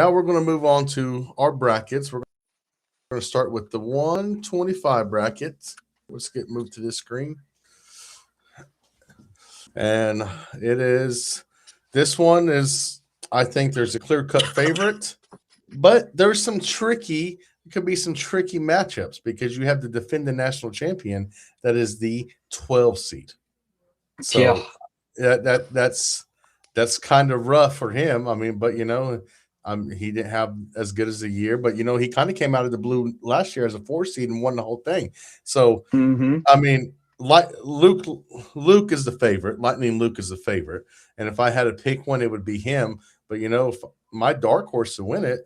Now we're going to move on to our brackets. We're going to start with the 125 bracket. Let's get moved to this screen. And this one is, I think there's a clear cut favorite, but there's it could be some tricky matchups because you have the defending national champion that is the 12 seed. So that's kind of rough for him. I mean, but he didn't have as good as a year, but he kind of came out of the blue last year as a 4 seed and won the whole thing. So I mean, like Luke is the favorite. Lightning Luke is the favorite, and if I had to pick one, it would be him. But if my dark horse to win it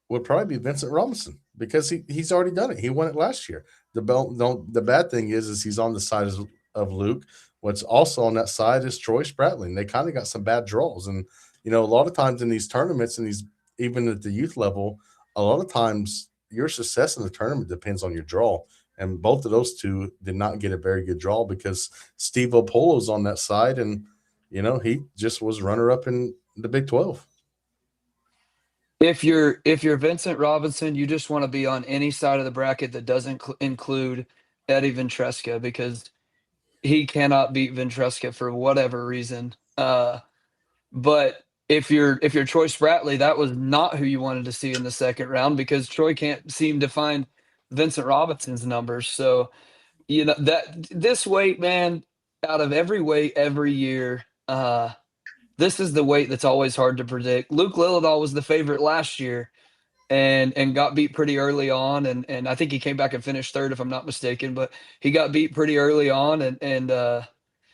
would probably be Vincent Robinson because he's already done it. He won it last year. The bad thing is he's on the side of Luke. What's also on that side is Troy Spratling. They kind of got some bad draws, and a lot of times in these tournaments and even at the youth level, a lot of times your success in the tournament depends on your draw. And both of those two did not get a very good draw because Steve Opolo's on that side, and he just was runner-up in the Big 12. If you're Vincent Robinson, you just want to be on any side of the bracket that doesn't include Eddie Ventresca because he cannot beat Ventresca for whatever reason. But if you're Troy Spratley, that was not who you wanted to see in the second round because Troy can't seem to find Vincent Robinson's numbers. So that this weight, man, out of every weight every year, this is the weight that's always hard to predict. Luke Lillidahl was the favorite last year and got beat pretty early on. And I think he came back and finished third, if I'm not mistaken, but he got beat pretty early on.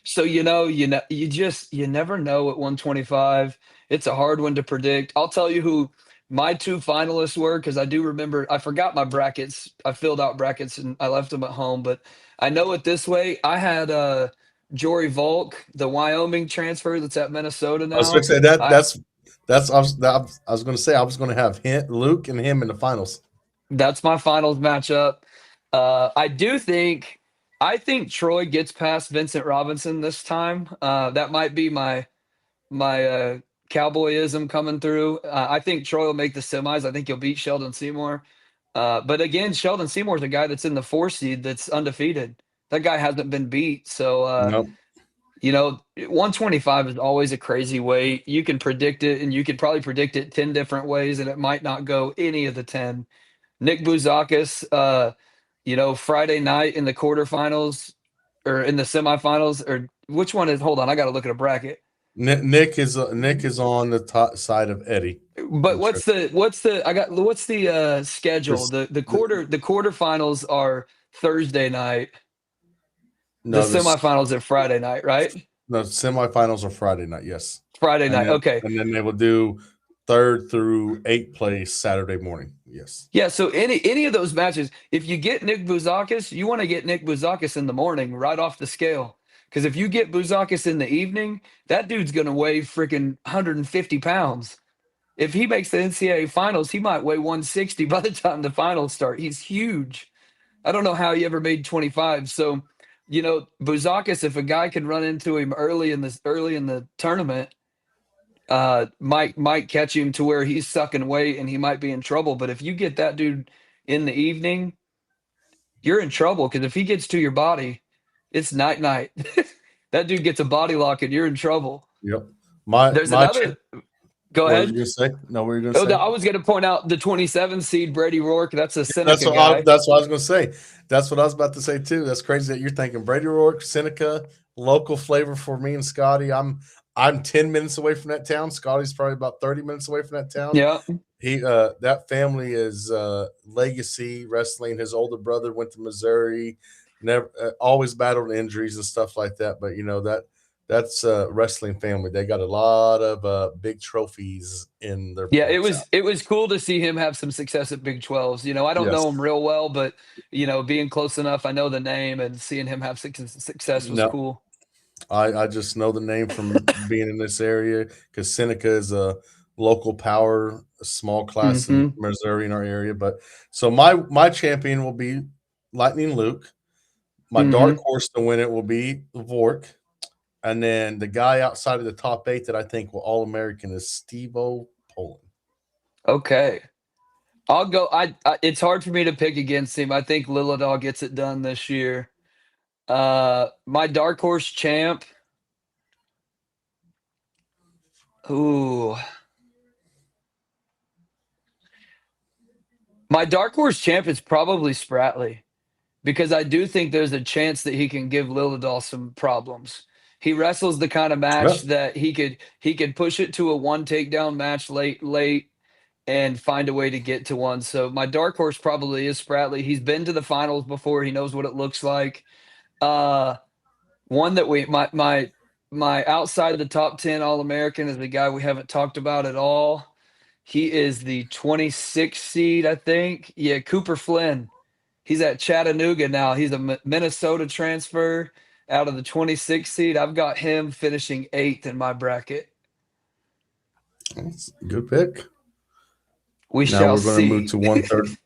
So, you never know at 125. It's a hard one to predict. I'll tell you who my two finalists were, because I do remember, I forgot my brackets. I filled out brackets and I left them at home, but I know it this way. I had Jory Volk, the Wyoming transfer that's at Minnesota now. I was going to say I was going to say I was going to have Luke and him in the finals. That's my finals matchup. I think Troy gets past Vincent Robinson this time. That might be my Cowboyism coming through. I think Troy will make the semis. I think he'll beat Sheldon Seymour. But again, Sheldon Seymour is a guy that's in the 4 seed that's undefeated. That guy hasn't been beat. So, nope. 125 is always a crazy weight. You can predict it, and you could probably predict it 10 different ways, and it might not go any of the 10. Nick Bouzakis, Friday night in the quarterfinals or in the semifinals, or which one is? Hold on, I got to look at a bracket. Nick is on the top side of Eddie. But what's the schedule? The quarterfinals are Thursday night. No, the semifinals are Friday night, right? No, semifinals are Friday night. Yes, Friday night. Okay, and then they will do 3rd through 8th place Saturday morning. Yes. Yeah. So any of those matches, if you get Nick Bouzakis, you want to get Nick Bouzakis in the morning, right off the scale. Because if you get Bouzakis in the evening, that dude's going to weigh freaking 150 pounds. If he makes the NCAA finals, he might weigh 160 by the time the finals start. He's huge. I don't know how he ever made 25. So, Bouzakis, if a guy can run into him early in the tournament, might catch him to where he's sucking weight and he might be in trouble. But if you get that dude in the evening, you're in trouble, because if he gets to your body, it's night. That dude gets a body lock and you're in trouble. Yep. Go ahead. What were you going to say? No, what were you going to say? I was going to point out the 27 seed Brady Rourke. That's a Seneca guy. That's what I was going to say. That's what I was about to say too. That's crazy that you're thinking Brady Rourke, Seneca, local flavor for me and Scotty. I'm 10 minutes away from that town. Scotty's probably about 30 minutes away from that town. Yeah. That family is legacy wrestling. His older brother went to Missouri, never always battled injuries and stuff like that. But that's a wrestling family. They got a lot of big trophies in their. Yeah, it was cool to see him have some success at Big 12s. I don't know him real well, but being close enough, I know the name, and seeing him have success was cool. I just know the name from being in this area, because Seneca is a local power, a small class in Missouri in our area. But so my champion will be Lightning Luke. My dark horse to win it will be Vork. And then the guy outside of the top 8 that I think will All-American is Steve-O Poland. Okay. I'll go. It's hard for me to pick against him. I think Lilladal gets it done this year. My dark horse champ. Ooh. My dark horse champ is probably Spratley because I do think there's a chance that he can give Lilladal some problems. He wrestles the kind of Yeah. match that he could push it to a one takedown match late and find a way to get to one. So my dark horse probably is Spratley. He's been to the finals before. He knows what it looks like. Uh, One that my outside of the top 10 All-American is the guy we haven't talked about at all. He is the 26th seed, I think. Yeah, Cooper Flynn. He's at Chattanooga now. He's a Minnesota transfer out of the 26th seed. I've got him finishing 8th in my bracket. That's a good pick. We Now shall we're going to move see. to 130.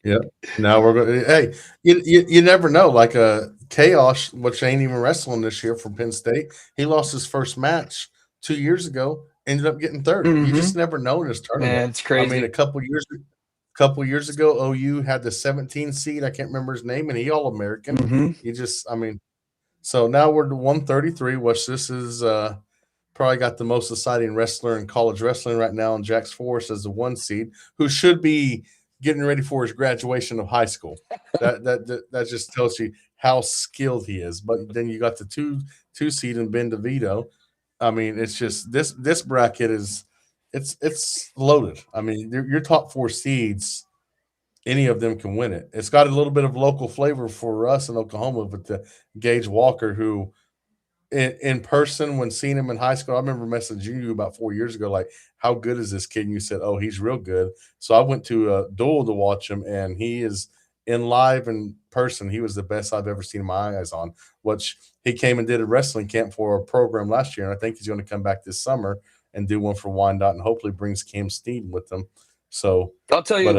Yeah. Now we're going. Hey, you never know. Like Chaos, which ain't even wrestling this year from Penn State, he lost his first match 2 years ago. Ended up getting third. You Mhm. just never know in this tournament. Man, it's I mean, crazy. a couple years ago, OU had the 17 seed. I can't remember his name, and he All American. Mhm. I mean, so now we're to 133, which this is probably got the most exciting wrestler in college wrestling right now, and Jax Forrest as the 1 seed, who should be getting ready for his graduation of high school. That just tells you how skilled he is. But then you got the two seed in Ben DeVito. I mean, it's just this bracket is it's loaded. I mean, your top 4 seeds, any of them can win it. It's got a little bit of local flavor for us in Oklahoma with the Gage Walker, who in person when seeing him in high school. I remember messaging you about 4 years ago, like, how good is this kid? And you said, oh, he's real good. So I went to a duel to watch him, and he is in live in person. He was the best I've ever seen my eyes on, which he came and did a wrestling camp for a program last year. And I think he's going to come back this summer and do one for Wyandotte and hopefully brings Cam Steen with them. So, I'll tell you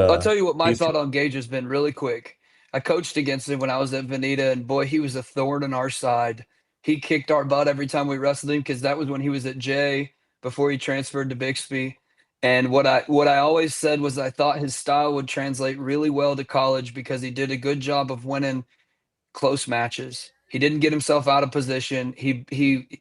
what my he's, thought on Gage has been really quick. I coached against him when I was at Veneta, and boy, he was a thorn in our side. He kicked our butt every time we wrestled him because that was when he was at J before he transferred to Bixby. And what I always said was I thought his style would translate really well to college because he did a good job of winning close matches. He didn't get himself out of position. He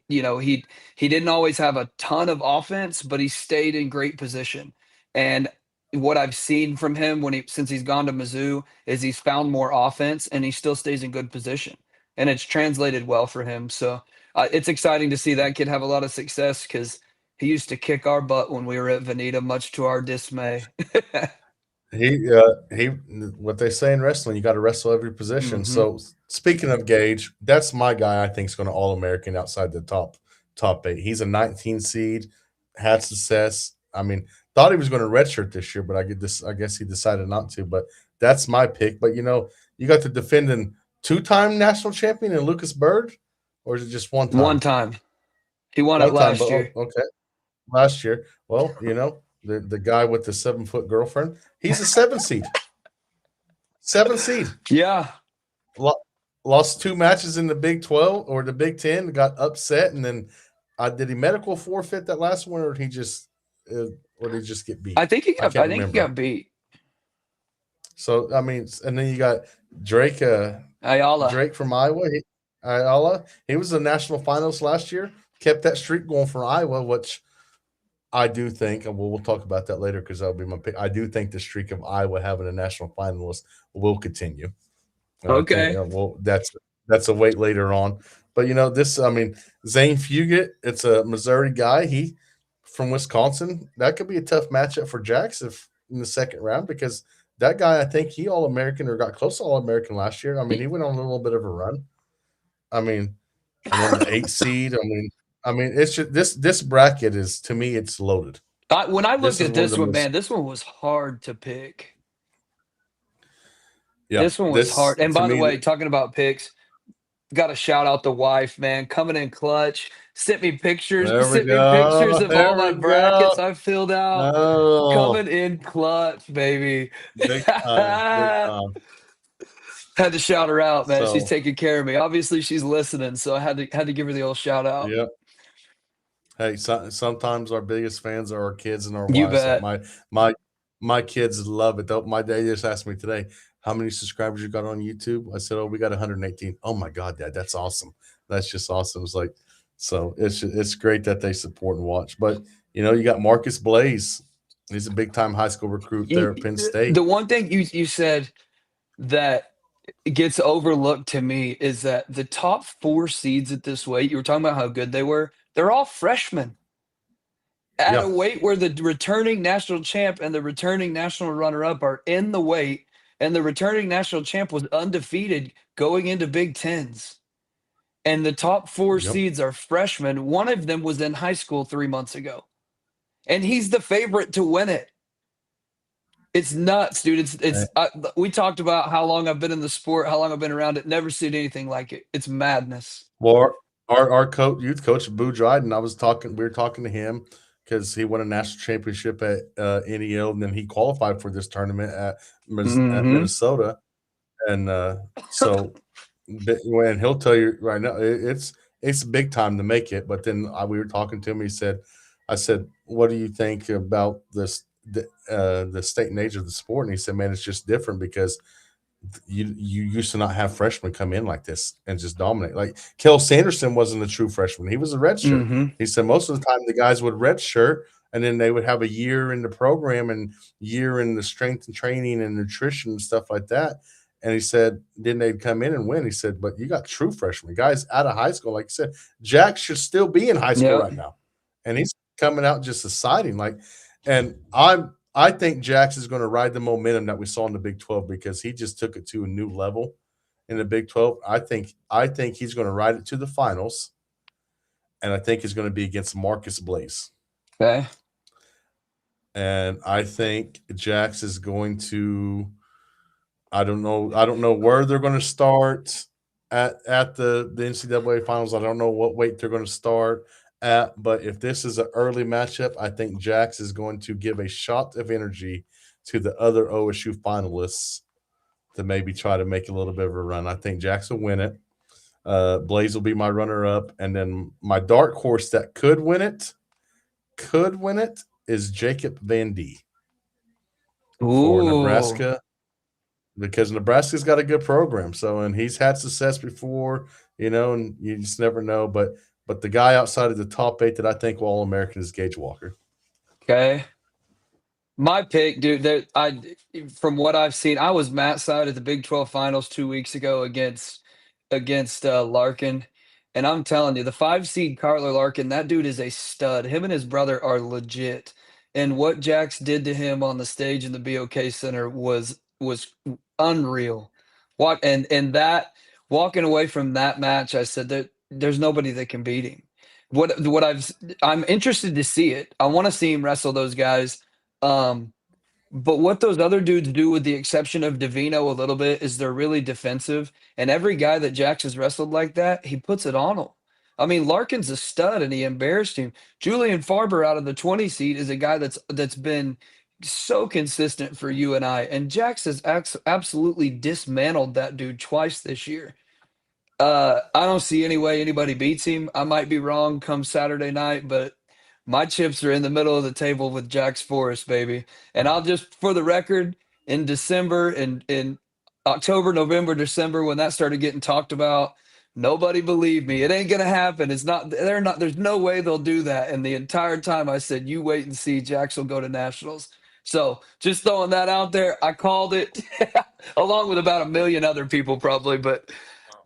didn't always have a ton of offense, but he stayed in great position. And what I've seen from him since he's gone to Mizzou is he's found more offense and he still stays in good position. And it's translated well for him. So it's exciting to see that kid have a lot of success because he used to kick our butt when we were at Veneta, much to our dismay. he what they say in wrestling, you got to wrestle every position. Hmm. So speaking of Gage, that's my guy. I think is going to All American outside the top 8. He's a 19 seed, had success. I mean, thought he was going to redshirt this year, but I guess he decided not to. But that's my pick. But you got the defending 2-time national champion in Lucas Bird, or is it just one One time? time. He won it One time, but last year. okay, last year. Well, the guy with the 7-foot girlfriend, he's a 7 seed. 7 seed. Yeah. Lost 2 matches in the Big 12 or the Big 10, got upset, and then did he medical forfeit that last one, or did he just get beat? I think he I got can't I think he remember. got beat. So I mean, and then you got Drake. Ayala. Drake from Iowa. Ayala. He was a national finalist last year. Kept that streak going for Iowa, which I do think, and we'll talk about that later because that'll be my pick. I do think the streak of Iowa having a national finalist will continue. I think, Okay. well, that's a wait later on. But this. I mean, Zane Fugit. It's a Missouri guy. He from Wisconsin. That could be a tough matchup for Jax if in the second round because that guy. I think he All American or got close to All American last year. I mean, he went on a little bit of a run. I mean, and then the 8 seed. I mean, it's just, this bracket is to me it's loaded. When I This looked is at one of this the one, most. man, this one was hard to pick. Yeah, This one was this hard. And to by the me. way, talking about picks, got to shout out the wife, man, coming in clutch. There we Sent me go. pictures of all There my we go. brackets I filled out. Oh, Coming in clutch, baby. big time, big Had time. to shout her out, man. She's So, taking care of me. Obviously, she's listening, so I had to give her the old shout out. yeah. Hey, sometimes our biggest fans are our kids and our You wives. Like bet. my my kids love it. My dad just asked me today, "How many subscribers you got on YouTube?" I said, "Oh, we got 118." "Oh my god, Dad, that's awesome. That's just awesome." It's like, so it's great that they support and watch. But you got Marcus Blaze. He's a big time high school recruit there at Penn State. The one thing you said that gets overlooked to me is that the top 4 seeds at this weight, you were talking about how good they were, they're all freshmen at a Yeah, weight where the returning national champ and the returning national runner-up are in the weight, and the returning national champ was undefeated going into Big Tens. And the top 4 yep. seeds are freshmen. One of them was in high school 3 months ago, and he's the favorite to win it. It's nuts, dude. We talked about how long I've been in the sport, how long I've been around it. Never seen anything like it. It's madness. Well, our youth coach, Boo Dryden, we were talking to him because he won a national championship at NEL, and then he qualified for this tournament at Mm-hmm. Minnesota, and so and he'll tell you right now it's big time to make it. But then we were talking to him. I said, "What do you think about the state and age of the sport?" And he said, "Man, it's just different because." You used to not have freshmen come in like this and just dominate. Like Kel Sanderson wasn't a true freshman; he was a red shirt. Mm-hmm. He said most of the time the guys would red shirt, and then they would have a year in the program and year in the strength and training and nutrition and stuff like that. And he said then they'd come in and win. He said, but you got true freshmen guys out of high school, like you said. Jack should still be in high school Yep. right now, and he's coming out just exciting. And I think Jax is going to ride the momentum that we saw in the Big 12 because he just took it to a new level in the Big 12. I think he's going to ride it to the finals, and I think he's going to be against Marcus Blaze. Okay. And I think Jax is going to. I don't know where they're going to start at the NCAA finals. I don't know what weight they're going to start at, but if this is an early matchup, I think Jax is going to give a shot of energy to the other OSU finalists to maybe try to make a little bit of a run. I think Jax will win it. Blaze will be my runner-up, and then my dark horse that could win it is Jacob Van D for Ooh. Nebraska because Nebraska's got a good program. So, and he's had success before, and you just never know. But the guy outside of the top 8 that I think will All-American is Gage Walker. Okay. My pick, dude, from what I've seen, I was Matt's side at the Big 12 finals 2 weeks ago against Larkin. And I'm telling you, the 5 seed Carter Larkin, that dude is a stud. Him and his brother are legit. And what Jax did to him on the stage in the BOK Center was unreal. That walking away from that match, I said that there's nobody that can beat him. I'm interested to see it. I want to see him wrestle those guys. But what those other dudes do, with the exception of Davino a little bit, is they're really defensive. And every guy that Jax has wrestled like that, he puts it on them. I mean, Larkin's a stud, and he embarrassed him. Julian Farber out of the 20 seed is a guy that's been so consistent for you and I. And Jax has absolutely dismantled that dude twice this year. I don't see any way anybody beats him. I might be wrong come Saturday night, but my chips are in the middle of the table with Jax Forrest, baby. And I'll just, for the record, in December, in October, November, December, when that started getting talked about, nobody believed me. It ain't gonna happen. It's not. They're not. There's no way they'll do that. And the entire time I said, "You wait and see. Jax will go to nationals." So just throwing that out there, I called it, along with about a million other people probably, but.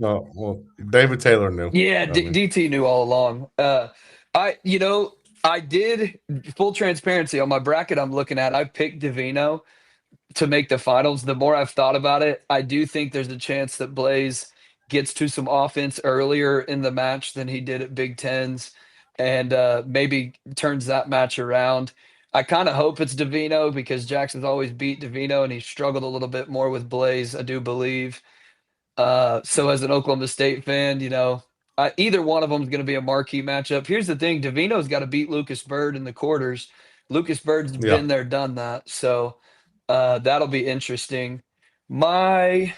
No, well, David Taylor knew. Yeah, I mean, DT knew all along. I did, full transparency, on my bracket I'm looking at, I picked Davino to make the finals. The more I've thought about it, I do think there's a chance that Blaze gets to some offense earlier in the match than he did at Big Tens, and maybe turns that match around. I kind of hope it's Davino because Jackson's always beat Davino and he struggled a little bit more with Blaze, I do believe. So as an Oklahoma State fan, either one of them is going to be a marquee matchup. Here's the thing: Davino's got to beat Lucas Bird in the quarters. Lucas Bird's yeah. been there, done that. So that'll be interesting. I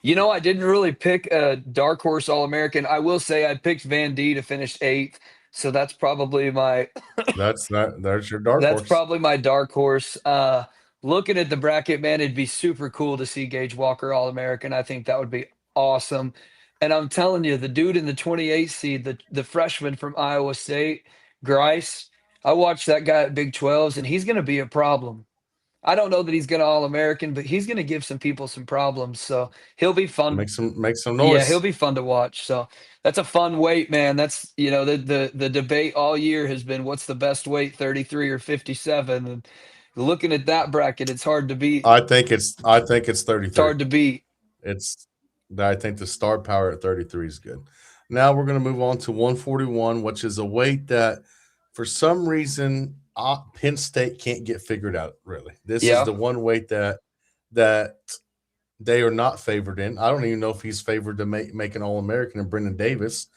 didn't really pick a dark horse All American. I will say I picked Van D to finish 8th. So that's probably my There's your dark horse. dark horse. Looking at the bracket, man, it'd be super cool to see Gage Walker All-American. I think that would be awesome. And I'm telling you, the dude in the 28th seed, the freshman from Iowa State, Grice, I watched that guy at Big 12s, and he's going to be a problem. I don't know that he's going to All-American, but he's going to give some people some problems. So he'll be fun. Make some Yeah, he'll noise. be fun to watch. So that's a fun weight, man. That's the debate all year has been what's the best weight, 33 or 57. And looking at that bracket, it's hard to beat. I think it's It's 33. hard to beat. It's I think the star power at 33 is good. Now we're going to move on to 141, which is a weight that for some reason Penn State can't get figured out. Really, this is Yeah. the one weight that they are not favored in. I don't even know if he's favored to make an All American and Brendan Davis.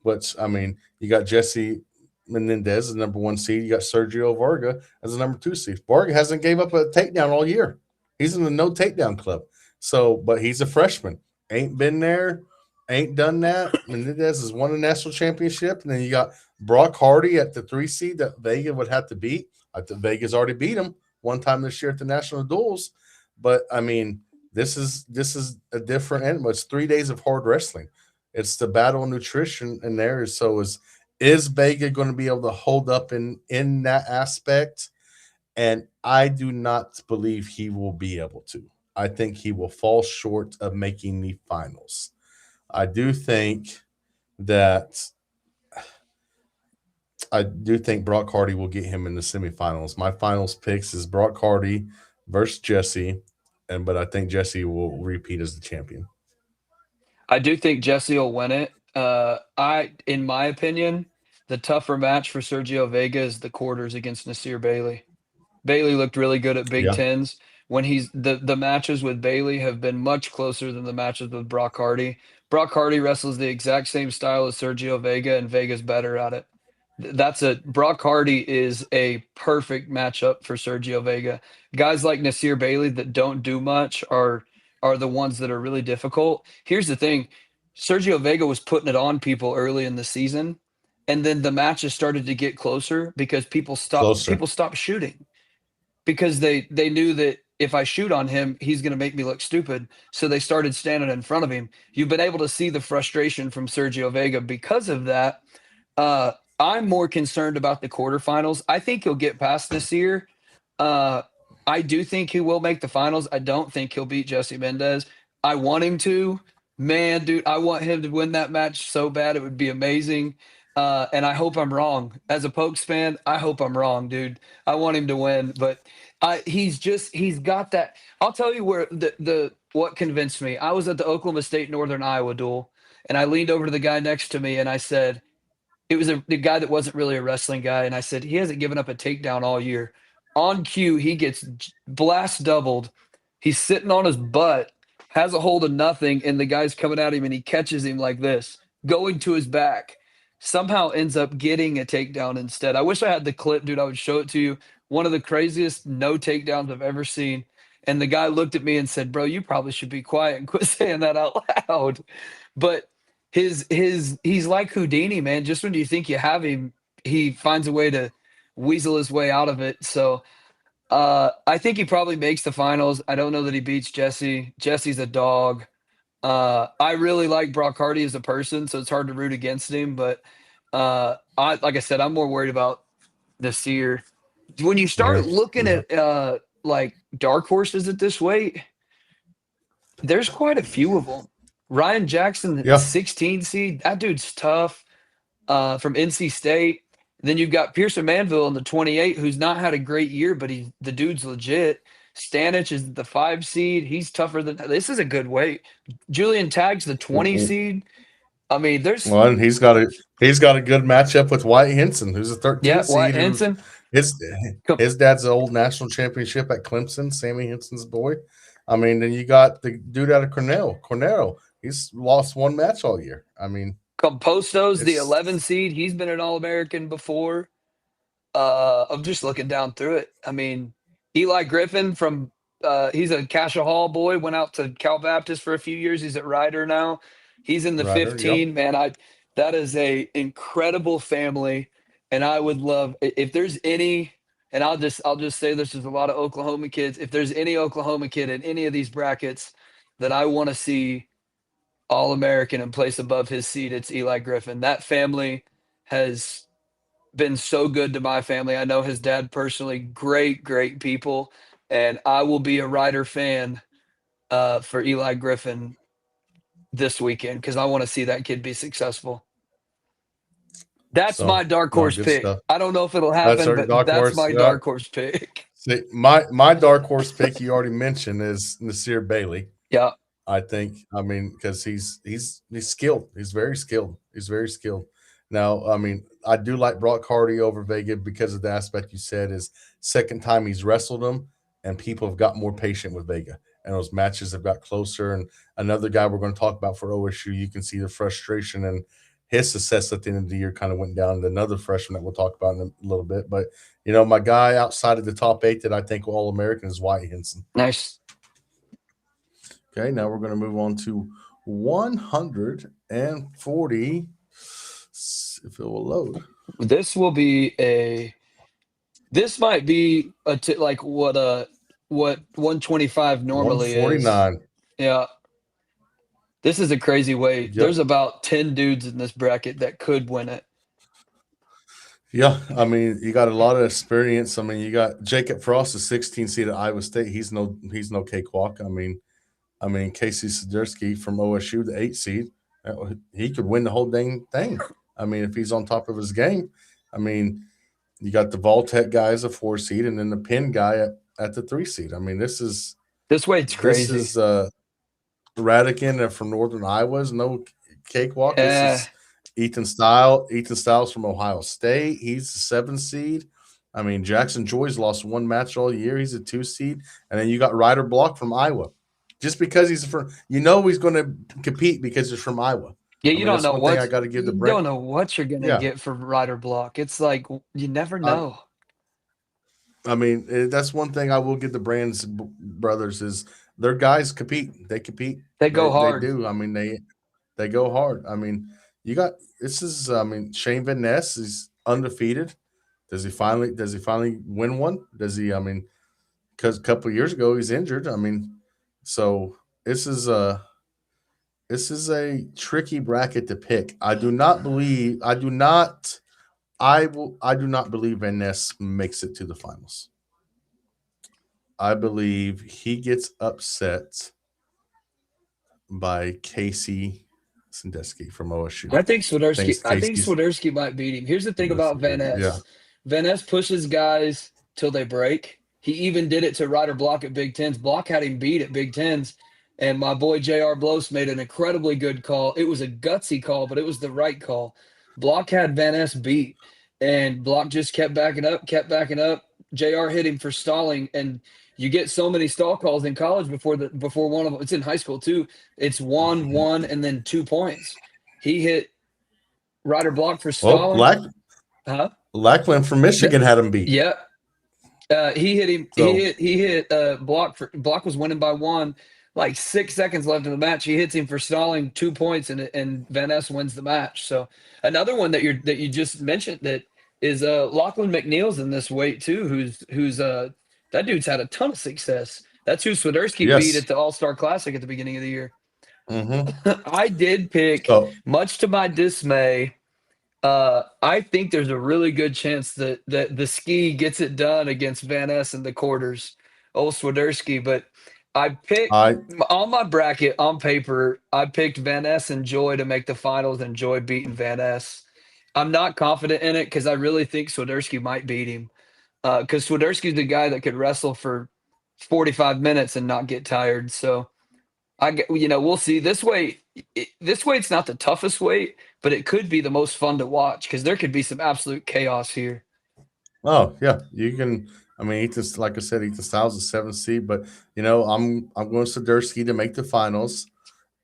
Which I mean, you got Jesse Menendez as the number 1 seed. You got Sergio Varga as the number 2 seed. Varga hasn't gave up a takedown all year. He's in the no takedown club. So, but he's a freshman. Ain't been there, ain't done that. Menendez has won a national championship. And then you got Brock Hardy at the 3 seed that Vega would have to beat. I think Vega's already beat him one time this year at the national duels. But I mean, this is a different animal. It's 3 days of hard wrestling. It's the battle of nutrition in there. So is Vega going to be able to hold up in that aspect? And I do not believe he will be able to. I think he will fall short of making the finals. I do think Brock Hardy will get him in the semifinals. My finals picks is Brock Hardy versus Jesse, but I think Jesse will repeat as the champion. I do think Jesse will win it. In my opinion, the tougher match for Sergio Vega is the quarters against Nasir Bailey. Bailey looked really good at Big Yeah, Tens. When the matches with Bailey have been much closer than the matches with Brock Hardy. Brock Hardy wrestles the exact same style as Sergio Vega, and Vega's better at it. Brock Hardy is a perfect matchup for Sergio Vega. Guys like Nasir Bailey that don't do much are the ones that are really difficult. Here's the thing. Sergio Vega was putting it on people early in the season, and then the matches started to get closer because closer. people stopped shooting because they knew that if I shoot on him, he's going to make me look stupid. So they started standing in front of him. You've been able to see the frustration from Sergio Vega because of that. Uh, I'm more concerned about the quarterfinals. I think he'll get past this year. Uh, I do think he will make the finals. I don't think he'll beat Jesse Mendez. I want him to. Man, dude, I want him to win that match so bad. It would be amazing. And I hope I'm wrong. As a Pokes fan, I hope I'm wrong, dude. I want him to win, but he's got that. I'll tell you where the what convinced me. I was at the Oklahoma State Northern Iowa duel, and I leaned over to the guy next to me and I said, it was the guy that wasn't really a wrestling guy, and I said, he hasn't given up a takedown all year. On cue, he gets blast doubled. He's sitting on his butt, has a hold of nothing, and the guy's coming at him, and he catches him like this, going to his back. Somehow ends up getting a takedown instead. I wish I had the clip, dude. I would show it to you. One of the craziest no takedowns I've ever seen. And the guy looked at me and said, "Bro, you probably should be quiet and quit saying that out loud." But he's like Houdini, man. Just when you think you have him, he finds a way to weasel his way out of it. So I think he probably makes the finals. I don't know that he beats Jesse. Jesse's a dog. I really like Brock Hardy as a person, so it's hard to root against him. But I like I said, I'm more worried about this year. When you start Yeah, looking yeah, at like dark horses at this weight, there's quite a few of them. Ryan Jackson, yeah. 16 seed, that dude's tough. From NC State. Then you've got Pearson Manville in the 28, who's not had a great year, but the dude's legit. Stanich is the 5 seed. He's tougher than this is a good weight. Julian Tagg's the 20 seed. I mean, there's Well, and he's got a good matchup with White Henson, who's a 13 Wyatt seed. Henson. His his dad's the old national championship at Clemson, Sammy Henson's boy. I mean, then you got the dude out of Cornell. Cornell, he's lost one match all year. I mean, Composto's the it's 11 seed. He's been an All-American before. I'm just looking down through it. I mean, Eli Griffin from he's a Cassia Hall boy, went out to Cal Baptist for a few years. He's at Ryder now. He's in the Ryder. Yep. 15. Man, That is a incredible family, and I would love if there's any. And I'll just say this: there's a lot of Oklahoma kids. If there's any Oklahoma kid in any of these brackets that I want to see All-American and place above his seat, it's Eli Griffin. That family has been so good to my family. I know his dad personally, great, great people, and I will be a Rider fan for Eli Griffin this weekend because I want to see that kid be successful. That's So my dark no, horse good pick. stuff. I don't know if it'll That's happen, our but dark that's horse. my dark horse pick. See, my dark horse pick you already mentioned is Nasir Bailey. Yeah. I think. I mean, because he's skilled. He's very skilled. He's very skilled. Now, I mean, I do like Brock Hardy over Vega because of the aspect you said is second time he's wrestled him, and people have got more patient with Vega, and those matches have got closer. And another guy we're going to talk about for OSU, you can see the frustration and his success at the end of the year kind of went down. And another freshman that we'll talk about in a little bit, but my guy outside of the top 8 that I think will All American is Wyatt Henson. Nice. Okay, now we're going to move on to 140. If it will load. This might be like what 125 normally 149. is. Yeah. This is a crazy weight. Yep. There's about 10 dudes in this bracket that could win it. Yeah, I mean, you got a lot of experience. I mean, you got Jacob Frost, the 16 seed at Iowa State. He's no cakewalk. I mean, Casey Swiderski from OSU, the 8 seed, he could win the whole dang thing. I mean, if he's on top of his game. I mean, you got the Voltec guy as a 4 seed, and then the Penn guy at the 3 seed. I mean, this weight's crazy. This is Radican from Northern Iowa is no cakewalk. This is Ethan Stiles from Ohio State. He's the 7 seed. I mean, Jackson Joy's lost one match all year. He's a 2 seed. And then you got Ryder Block from Iowa. Just because he's from, he's going to compete because he's from Iowa. Yeah, you don't know what I got to give the don't know what you're going to get for Ryder Block. It's like you never know. I mean, that's one thing I will give the Brands brothers is their guys compete. They compete. They go hard. They do. I mean, they go hard. I mean, Shane Van Ness is undefeated. Does he finally win one? Does he? I mean, because a couple of years ago he's injured. I mean, so this is a tricky bracket to pick. I do not believe Van Ness makes it to the finals. I believe he gets upset by Casey Swiderski from OSU. I think Swiderski might beat him. Here's the thing about Van Ness. Yeah. Van Ness pushes guys till they break. He even did it to Ryder Block at Big Tens. Block had him beat at Big Tens. And my boy J.R. Bloss made an incredibly good call. It was a gutsy call, but it was the right call. Block had Van Ness beat, and Block just kept backing up. J.R. hit him for stalling, and you get so many stall calls in college before one of them. It's in high school too. It's 1-1 and then 2 points. He hit Ryder Block for stalling. Lackland from Michigan had him beat. Yeah. He hit him. So, he hit Block. Block was winning by 1. Like 6 seconds left in the match, he hits him for stalling 2 points, and Van Ness wins the match. So another one that you just mentioned that is Lachlan McNeil's in this weight too. Who's that dude's had a ton of success. That's who Swiderski beat at the All-Star Classic at the beginning of the year. Mm-hmm. I did pick, much to my dismay. I think there's a really good chance that the ski gets it done against Van Ness in the quarters. Old Swiderski, but. I picked on my bracket on paper. I picked Van Ness and Joy to make the finals, and Joy beating Van Ness. I'm not confident in it because I really think Swiderski might beat him. Because Swiderski's the guy that could wrestle for 45 minutes and not get tired. So we'll see. This weight's not the toughest weight, but it could be the most fun to watch because there could be some absolute chaos here. Oh yeah, you can. I mean, Ethan, like I said, Ethan Stiles is 7th seed, but I'm going Swiderski to make the finals,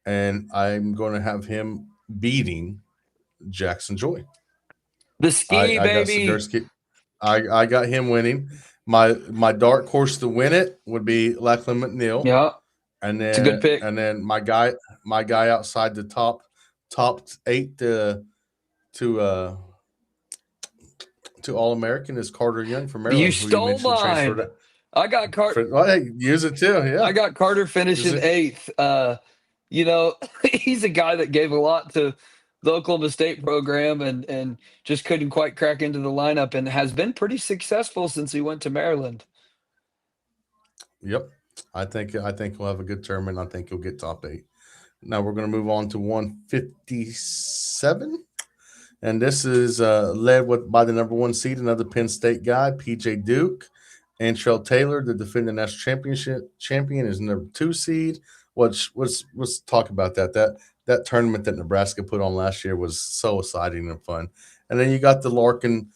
and I'm going to have him beating Jackson Joy. The ski, baby. Got Swiderski. I got him winning. My dark horse to win it would be Lachlan McNeil. Yeah, and then it's a good pick. And then my guy outside the top 8 to to All-American is Carter Young from You Maryland, who you stole mentioned mine. transferred. I got Well, hey, use it too. I Yeah, got Carter use finishing it. 8th. He's a guy that gave a lot to the Oklahoma State program and just couldn't quite crack into the lineup and has been pretty successful since he went to Maryland. Yep, I think he'll have a good tournament. I think he'll get top 8. Now we're going to move on to 157. And this is led by the number 1 seed, another Penn State guy, PJ Duke. Antrell Taylor, the defending national championship champion, is number 2 seed. Let's talk about that. That tournament that Nebraska put on last year was so exciting and fun. And then you got the Larkin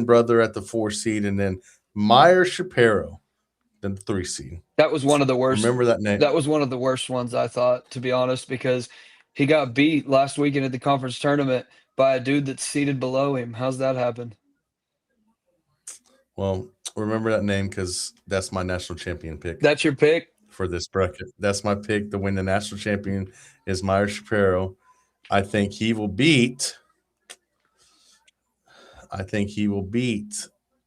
brother at the 4 seed, and then Meyer Shapiro, the 3 seed. That was one of the worst. Remember that name? That was one of the worst ones, I thought, to be honest, because he got beat last weekend at the conference tournament by a dude that's seated below him. How's that happen? Well, remember that name because that's my national champion pick. That's your pick? For this bracket. That's my pick to win the national champion is Meyer Shapiro. I think he will beat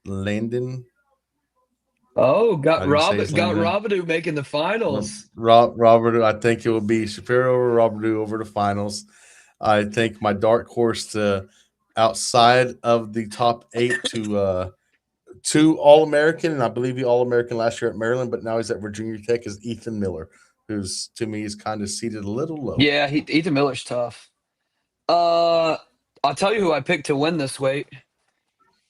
Landon. Oh, got Robidoux making the finals. Robert, I think it will be Shapiro or Robidoux over the finals. I think my dark horse to outside of the top 8 to 2 All-American, and I believe he All-American last year at Maryland, but now he's at Virginia Tech, is Ethan Miller, who's to me is kind of seated a little low. Yeah, Ethan Miller's tough. I'll tell you who I picked to win this weight.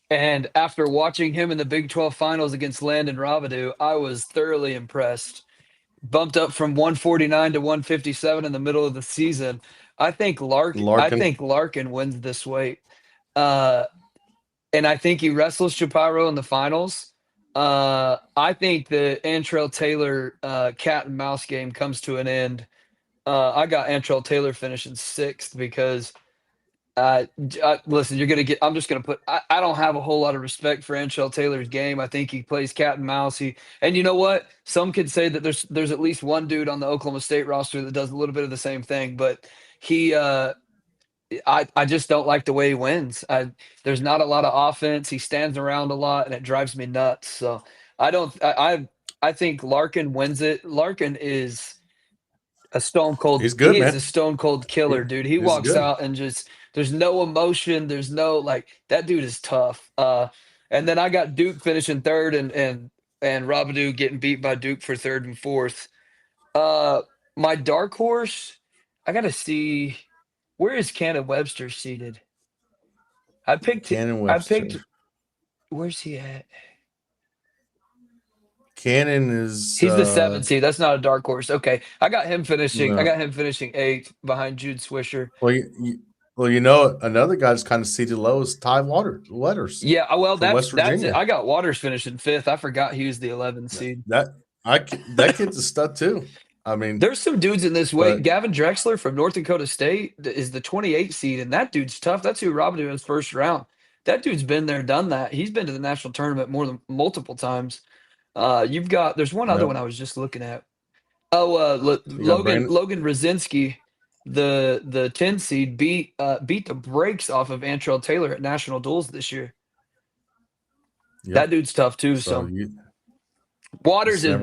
And after watching him in the Big 12 finals against Landon Robidoux, I was thoroughly impressed. Bumped up from 149 to 157 in the middle of the season. I think Larkin wins this weight. And I think he wrestles Shapiro in the finals. I think the Antrell Taylor cat and mouse game comes to an end. I got Antrell Taylor finishing 6th because listen, you're gonna get. I'm just gonna put. I don't have a whole lot of respect for Antrell Taylor's game. I think he plays cat and mouse. And you know what? Some could say that there's at least one dude on the Oklahoma State roster that does a little bit of the same thing. But he, I just don't like the way he wins. There's not a lot of offense. He stands around a lot, and it drives me nuts. So I don't. I think Larkin wins it. Larkin is a stone cold. He's good, he man. is a stone cold killer, dude. He walks out and just. There's no emotion. There's no that dude is tough. And then I got Duke finishing 3rd and Robidoux getting beat by Duke for 3rd and 4th. My dark horse, I gotta see where is Cannon Webster seated. Where's he at? Cannon is he's the 7th seed. That's not a dark horse. Okay, I got him finishing. No. I got him finishing 8th behind Jude Swisher. Well, another guy that's kind of seated low is Ty Waters. Yeah, well, that's it. I got Waters finishing 5th. I forgot he was the 11th seed. That kid's a stud too. I mean, there's some dudes in this weight. Gavin Drexler from North Dakota State is the 28th seed, and that dude's tough. That's who Robidoux in his first round. That dude's been there, done that. He's been to the national tournament multiple times. There's one other one I was just looking at. Logan Rosinski. The 10 seed beat the brakes off of Antrell Taylor at national duels this year. Yep. That dude's tough too. So Waters. I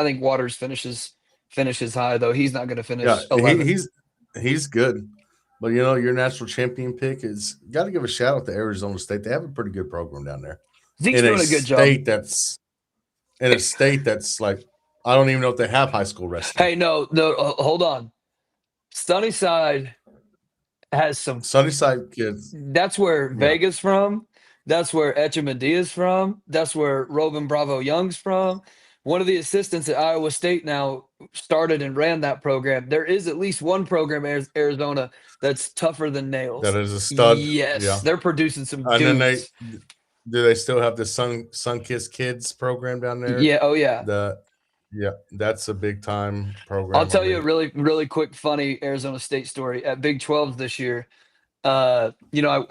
think Waters finishes high though. He's not going to finish. Yeah, he's good. But your national champion pick is got to give a shout out to Arizona State. They have a pretty good program down there. Zeke's doing a good job. In a state that's like I don't even know if they have high school wrestling. Hey, no, hold on. Sunnyside has some Sunnyside kids. That's where Vega's from. That's where Echemadia's from. That's where Robin Bravo Young's from. One of the assistants at Iowa State now started and ran that program. There is at least one program in Arizona that's tougher than nails. That is a stud. Yes, They're producing some dudes. And then do they still have the Sun-Kissed Kids program down there? Yeah. Oh, yeah. Yeah, that's a big time program. I'll tell you a really, really quick, funny Arizona State story. At Big 12 this year, I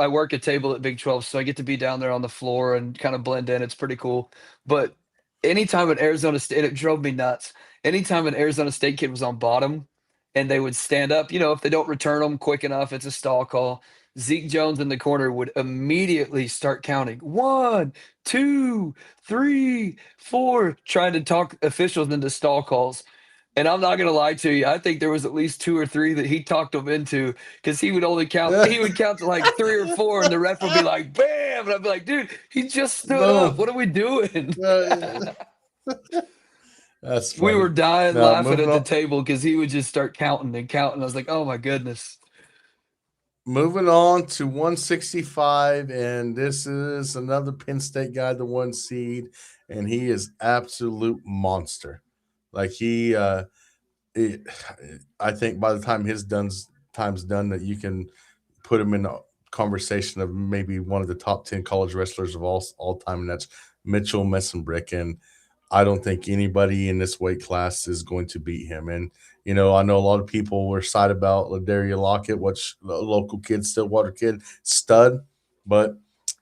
work a table at Big 12, so I get to be down there on the floor and kind of blend in. It's pretty cool. But anytime an Arizona State, it drove me nuts. Anytime an Arizona State kid was on bottom and they would stand up, if they don't return them quick enough, it's a stall call. Zeke Jones in the corner would immediately start counting 1, 2, 3, 4, trying to talk officials into stall calls. And I'm not gonna lie to you, I think there was at least 2 or 3 that he talked them into because he would only count. He would count to like 3 or 4, and the ref would be like, "Bam!" And I'd be like, "Dude, he just stood up. Boom. What are we doing?" That's We were funny. dying Now laughing moving at the on. table because he would just start counting and counting. I was like, "Oh my goodness." Moving on to 165, and this is another Penn State guy, the 1 seed, and he is absolute monster. Like it, I think by the time his time's done, that you can put him in a conversation of maybe one of the top 10 college wrestlers of all time, and that's Mitchell Messenbrick. And I don't think anybody in this weight class is going to beat him. And I know a lot of people were excited about Ladarius Lockett, which a local kid, Stillwater kid, stud, but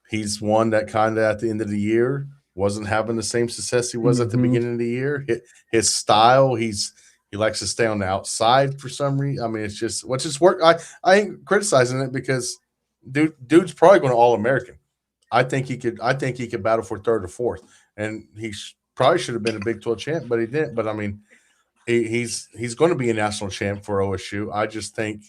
he's one that kind of at the end of the year wasn't having the same success he was at the beginning of the year. His style, he likes to stay on the outside for some reason. I mean, it's just what's his work. I ain't criticizing it because dude's probably going to All American. I think he could battle for third or fourth, and he probably should have been a Big 12 champ, but he didn't. But I mean, he's going to be a national champ for OSU. I just think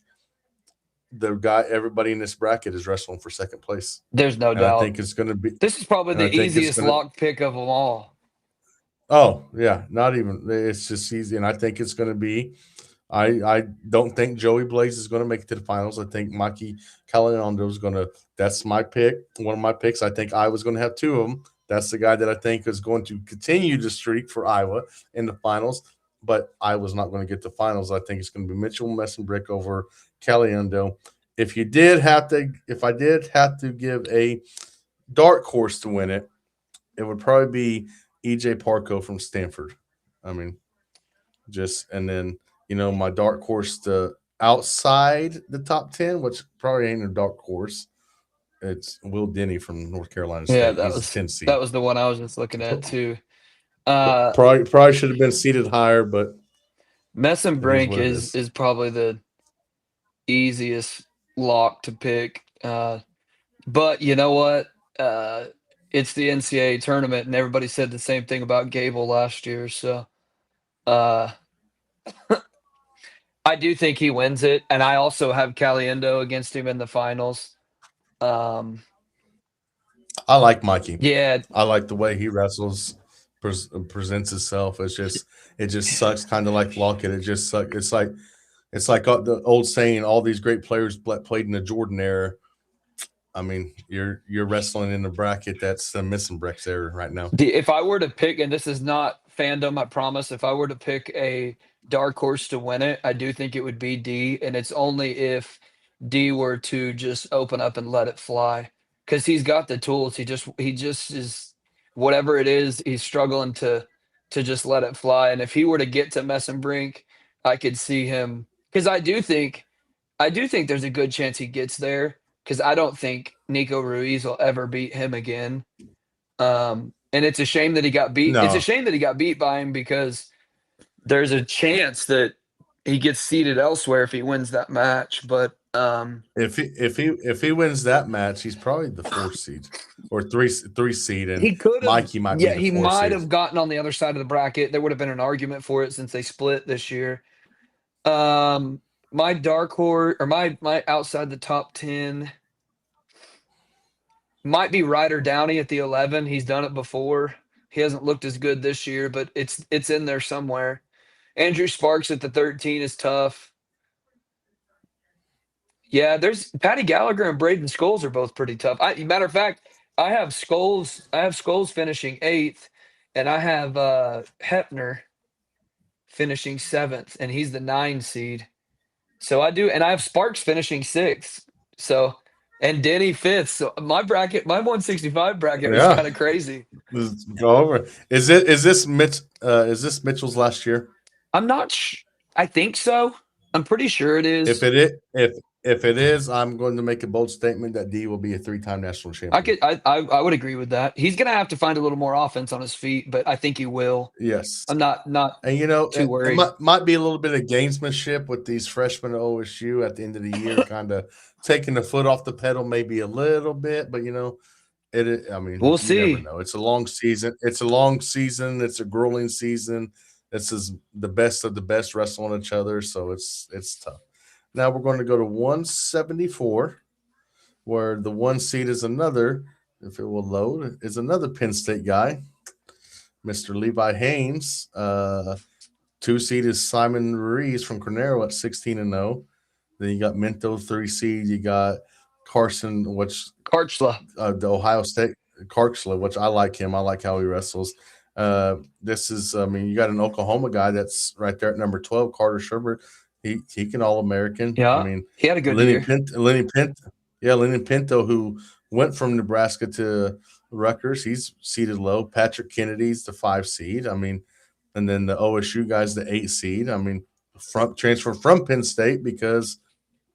everybody in this bracket is wrestling for second place, There's no and I doubt. think it's going to be. This is probably And I the think it's easiest going to. lock pick of them all. Oh yeah, not even. It's just easy, and I think it's going to be. I don't think Joey Blaze is going to make it to the finals. I think Mikey Caliendo is going to. That's my pick. One of my picks. I think Iowa's going to have two of them. That's the guy that I think is going to continue the streak for Iowa in the finals. But Iowa's not going to get the finals. I think it's going to be Mitchell Messenbrick over Caliendo. If I did have to give a dark horse to win it, it would probably be EJ Parco from Stanford. I mean, and then my dark horse to outside the top 10, which probably ain't a dark horse. It's Will Denny from North Carolina Yeah, State. He's a 10 seed. that was the one I was just looking at too. Probably should have been seated higher, but Messenbrink what it is probably the easiest lock to pick. But you know what? It's the NCAA tournament, and everybody said the same thing about Gable last year. So I do think he wins it, and I also have Caliendo against him in the finals. I like Mikey. Yeah, I like the way he wrestles, presents himself. It just sucks, kind of like Lockett. It just sucks. It's like the old saying: all these great players played in the Jordan era. I mean, you're wrestling in the bracket that's the Messenbrick's era right now. if I were to pick, and this is not fandom, I promise. If I were to pick a dark horse to win it, I do think it would be D, and it's only if D were to just open up and let it fly, because he's got the tools. He just is whatever it is. He's struggling to just let it fly, and if he were to get to Messenbrink, I could see him because I do think there's a good chance he gets there because I don't think Nico Ruiz will ever beat him again. And it's a shame that he got beat. It's a No, shame that he got beat by him because there's a chance that he gets seeded elsewhere if he wins that match. But if he wins that match, he's probably the 4th seed or three seed, and he could have. Mikey might Yeah, be the he 4th might seed. have gotten on the other side of the bracket. There would have been an argument for it since they split this year. My dark horse or my outside the top 10 might be Ryder Downey at the 11. He's done it before. He hasn't looked as good this year, but it's in there somewhere. Andrew Sparks at the 13 is tough. Yeah, there's Patty Gallagher and Braden Scholes are both pretty tough. Matter of fact, I have Scholes finishing 8th, and I have Hepner finishing 7th, and he's the 9 seed. So I do, and I have Sparks finishing 6th. So and Denny 5th. So my 165 bracket was Yeah, kind of crazy. let's go over. Is this Mitchell's last year? I think so. I'm pretty sure it If is. it is, If it is, I'm going to make a bold statement that D will be a 3-time national champion. I would agree with that. He's going to have to find a little more offense on his feet, but I think he will. Yes. I'm not And too worried. it might be a little bit of gamesmanship with these freshmen at OSU at the end of the year, kind of taking the foot off the pedal, maybe a little bit. But I mean, We'll you see. never know. It's a long season. It's a grueling season. This is the best of the best wrestling each other, so it's tough. Now we're going to go to 174, where the 1 seed is another, if it will load, is another Penn State guy, Mr. Levi Haynes. 2 seed is Simon Ruiz from Cornero at 16-0. Then you got Minto 3 seed. You got Carson, Karchla, the Ohio State Karchla, which I like him. I like how he wrestles. You got an Oklahoma guy that's right there at number 12, Carter Sherbert. He can All-American. Yeah, I mean, he had a good year. Lenny Pinto, who went from Nebraska to Rutgers, he's seeded low. Patrick Kennedy's the 5 seed. I mean, and then the OSU guy's the 8 seed. I mean, transfer from Penn State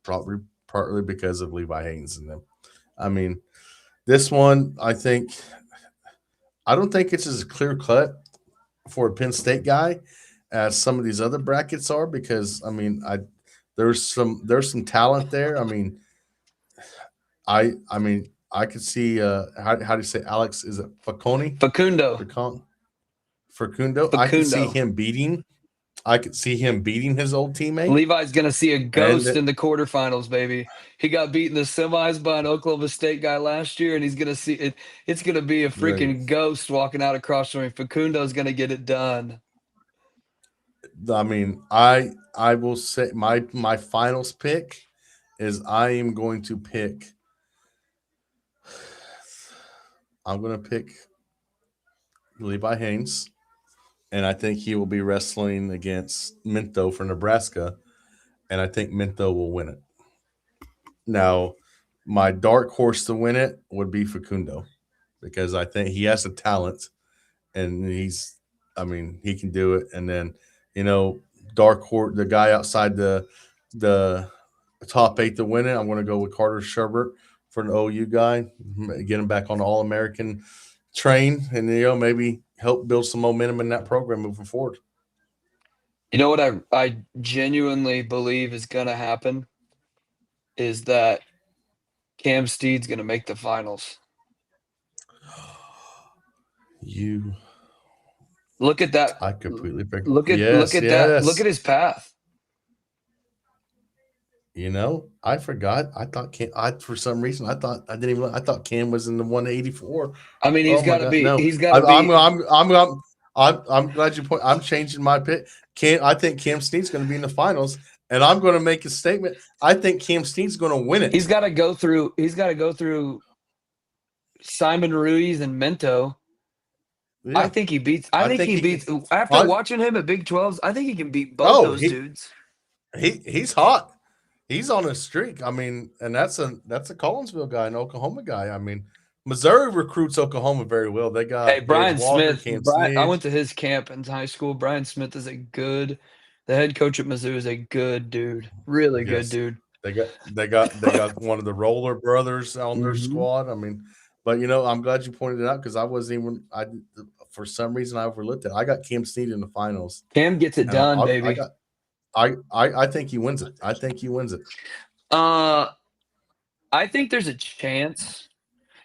partly because of Levi Haynes and them. I mean, this one, I don't think it's as clear cut for a Penn State guy as some of these other brackets are, because I mean, there's some talent there. I mean, I could see how do you say Alex? Is it Facundo? Facundo. I could see him beating. I could see him beating his old teammate. Levi's going to see a ghost in the quarterfinals, baby. He got beat in the semis by an Oklahoma State guy last year, and he's going to see it. It's going to be a freaking ghost walking out across the ring. Facundo's going to get it done. I mean, I will say my finals pick is I'm going to pick Levi Haynes, and I think he will be wrestling against Minto for Nebraska, and I think Minto will win it. Now, my dark horse to win it would be Facundo, because I think he has the talent, and he can do it. And then, dark horse, the guy outside the top 8 to win it, I'm going to go with Carter Sherbert for an OU guy, get him back on the All-American train, and maybe help build some momentum in that program moving forward. You know what I genuinely believe is going to happen is that Cam Steed's going to make the finals. You look at that. I completely agree. Look at that. Look at his path. I forgot. I thought Cam. For some reason, I thought Cam was in the 184. I mean, he's got to be. No. He's got to be. I'm glad you point. I'm changing my pick. I think Cam Steed's going to be in the finals, and I'm going to make a statement. I think Cam Steed's going to win it. He's got to go through Simon Ruiz and Minto. Yeah. I think he beats. I think he beats. After watching him at Big 12s, I think he can beat both those dudes. He's hot. He's on a streak. I mean, and that's a Collinsville guy, an Oklahoma guy. I mean, Missouri recruits Oklahoma very well. They got Brian Smith. I went to his camp in high school. Brian Smith is the head coach at Mizzou is a good dude. Really good dude. They got one of the Roller brothers on their squad. I mean, but I'm glad you pointed it out, because for some reason I overlooked it. I got Cam Steed in the finals. Cam gets it done, baby. I think he wins it. I think there's a chance.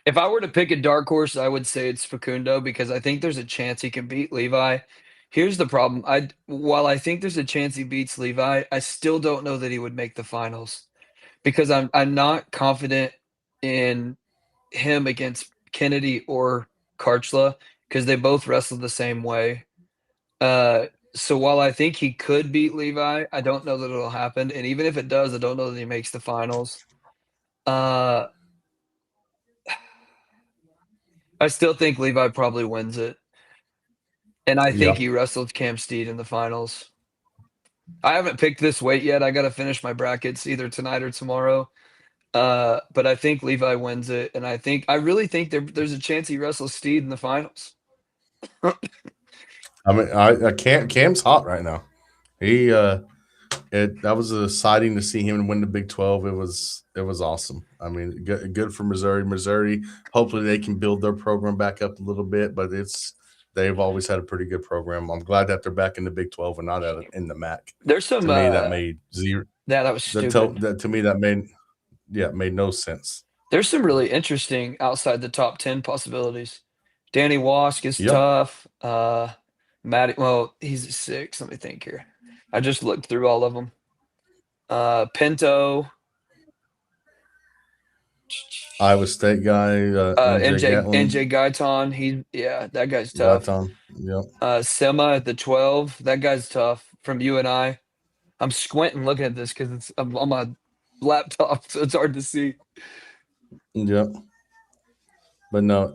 If I were to pick a dark horse, I would say it's Facundo, because I think there's a chance he can beat Levi. Here's the problem. While I think there's a chance he beats Levi, I still don't know that he would make the finals, because I'm not confident in him against Kennedy or Karchla, because they both wrestled the same way. So while I think he could beat Levi, I don't know that it'll happen. And even if it does, I don't know that he makes the finals. I still think Levi probably wins it. And I think he wrestled Cam Steed in the finals. I haven't picked this weight yet. I got to finish my brackets either tonight or tomorrow. But I think Levi wins it. And I really think there's a chance he wrestles Steed in the finals. I mean, Cam's hot right now. That was exciting to see him win the Big 12. It was awesome. I mean, good for Missouri. Missouri, hopefully they can build their program back up a little bit, but they've always had a pretty good program. I'm glad that they're back in the Big 12 and not in the MAC. There's some To me, that made zero. Yeah, that was stupid. To me, that made no sense. There's some really interesting outside the top 10 possibilities. Danny Wask is Yep. tough. Well, he's a 6. Let me think here. I just looked through all of them. Pinto. Iowa State guy, NJ Guyton. That guy's tough. Guyton, yep. Sema at the 12. That guy's tough from UNI. I'm squinting looking at this because I'm on my laptop, so it's hard to see. Yep. But no,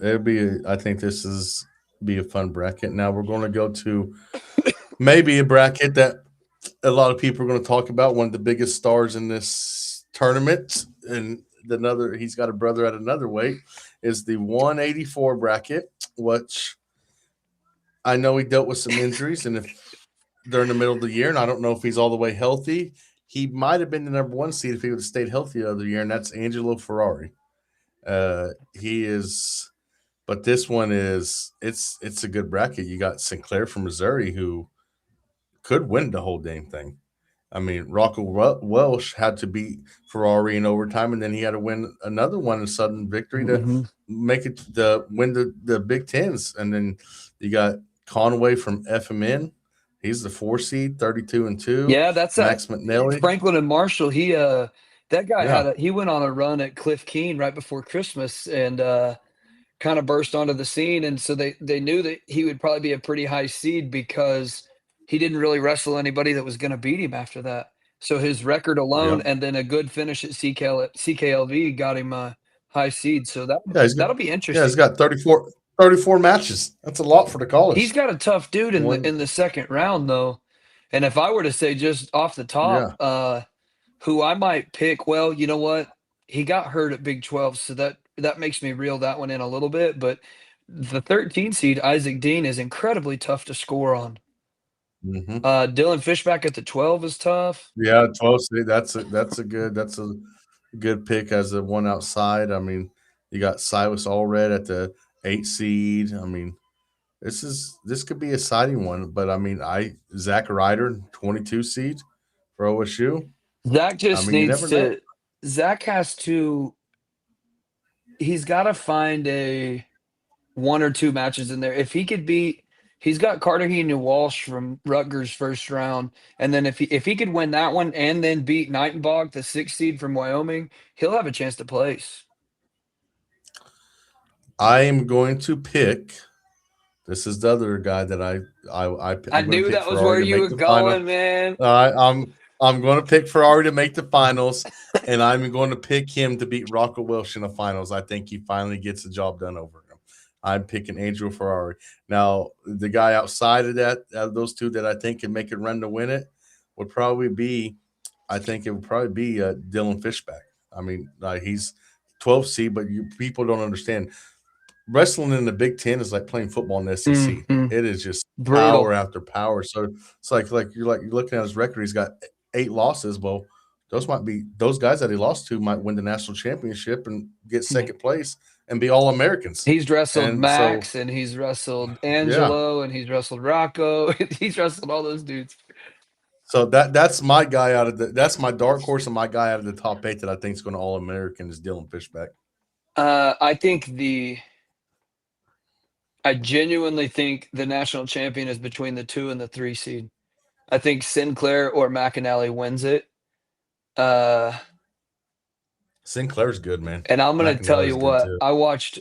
I think this is be a fun bracket. Now we're going to go to maybe a bracket that a lot of people are going to talk about. One of the biggest stars in this tournament, and he's got a brother at another weight, is the 184 bracket, which I know he dealt with some injuries, and if they're in the middle of the year, and I don't know if he's all the way healthy, he might have been the number 1 seed if he would have stayed healthy the other year, and that's Angelo Ferrari. He is, but this one it's a good bracket. You got Sinclair from Missouri who could win the whole damn thing. I mean, Rocco Welsh had to beat Ferrari in overtime, and then he had to win another one, a sudden victory to make it win the Big Tens. And then you got Conway from FMN. He's the 4 seed, 32-2. Yeah, that's Max McNally. Franklin and Marshall. That guy he went on a run at Cliff Keen right before Christmas and kind of burst onto the scene. And so they knew that he would probably be a pretty high seed because he didn't really wrestle anybody that was going to beat him after that. So his record alone and then a good finish at CKLV got him a high seed. So that'll be interesting. Yeah, he's got 34 matches. That's a lot for the college. He's got a tough dude in the second round, though. And if I were to say just off the top, who I might pick, well, you know what? He got hurt at Big 12, so that makes me reel that one in a little bit. But the 13 seed, Isaac Dean, is incredibly tough to score on. Dylan Fishback at the 12 is tough. Yeah, 12 seed. That's a good pick as the one outside. I mean, you got Silas Allred at the 8 seed. I mean, this could be a exciting one. But I mean, Zach Ryder, 22 seed for OSU. Zach Zach has to. He's got to find a 1 or 2 matches in there. If he could beat. He's got Cartagena Walsh from Rutgers first round. And then if he could win that one and then beat Nightenbach, the 6 seed from Wyoming, he'll have a chance to place. I am going to pick. This is the other guy that I knew that was where you were going, man. I'm going to pick Ferrari to make the finals, and I'm going to pick him to beat Rocco Welsh in the finals. I think he finally gets the job done over him. I'm picking Angelo Ferrari. Now, the guy outside of that, out of those two that I think can make a run to win it, would probably be Dylan Fishback. I mean, he's 12 seed, but people don't understand. Wrestling in the Big Ten is like playing football in the SEC. It is just power after power. So it's like you're looking at his record. He's got 8 losses. Well, those guys that he lost to might win the national championship and get second place and be All-Americans. He's wrestled Max, and he's wrestled Angelo, and he's wrestled Rocco. He's wrestled all those dudes. So that's my guy that's my dark horse and my guy out of the top 8 that I think is going to All-American is Dylan Fishback. I genuinely think the national champion is between the 2 and the 3 seed. I think Sinclair or McAnally wins it. Sinclair's good, man. And I'm going to tell you what, I watched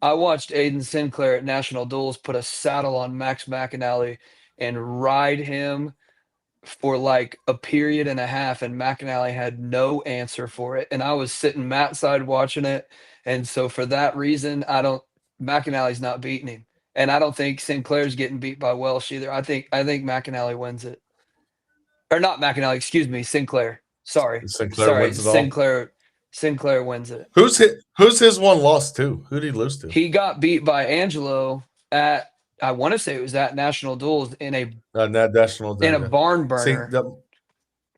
Aiden Sinclair at National Duels put a saddle on Max McAnally and ride him for like a period and a half, and McAnally had no answer for it. And I was sitting mat side watching it. And so for that reason, McAnally's not beating him. And I don't think Sinclair's getting beat by Welsh either. I think McAnally wins it. Or not McAnally, excuse me, Sinclair. Sorry. Wins it all. Sinclair wins it. Who's his one loss to? Who did he lose to? He got beat by Angelo at, I want to say it was at National Duels in a National Duels, in a barn burner.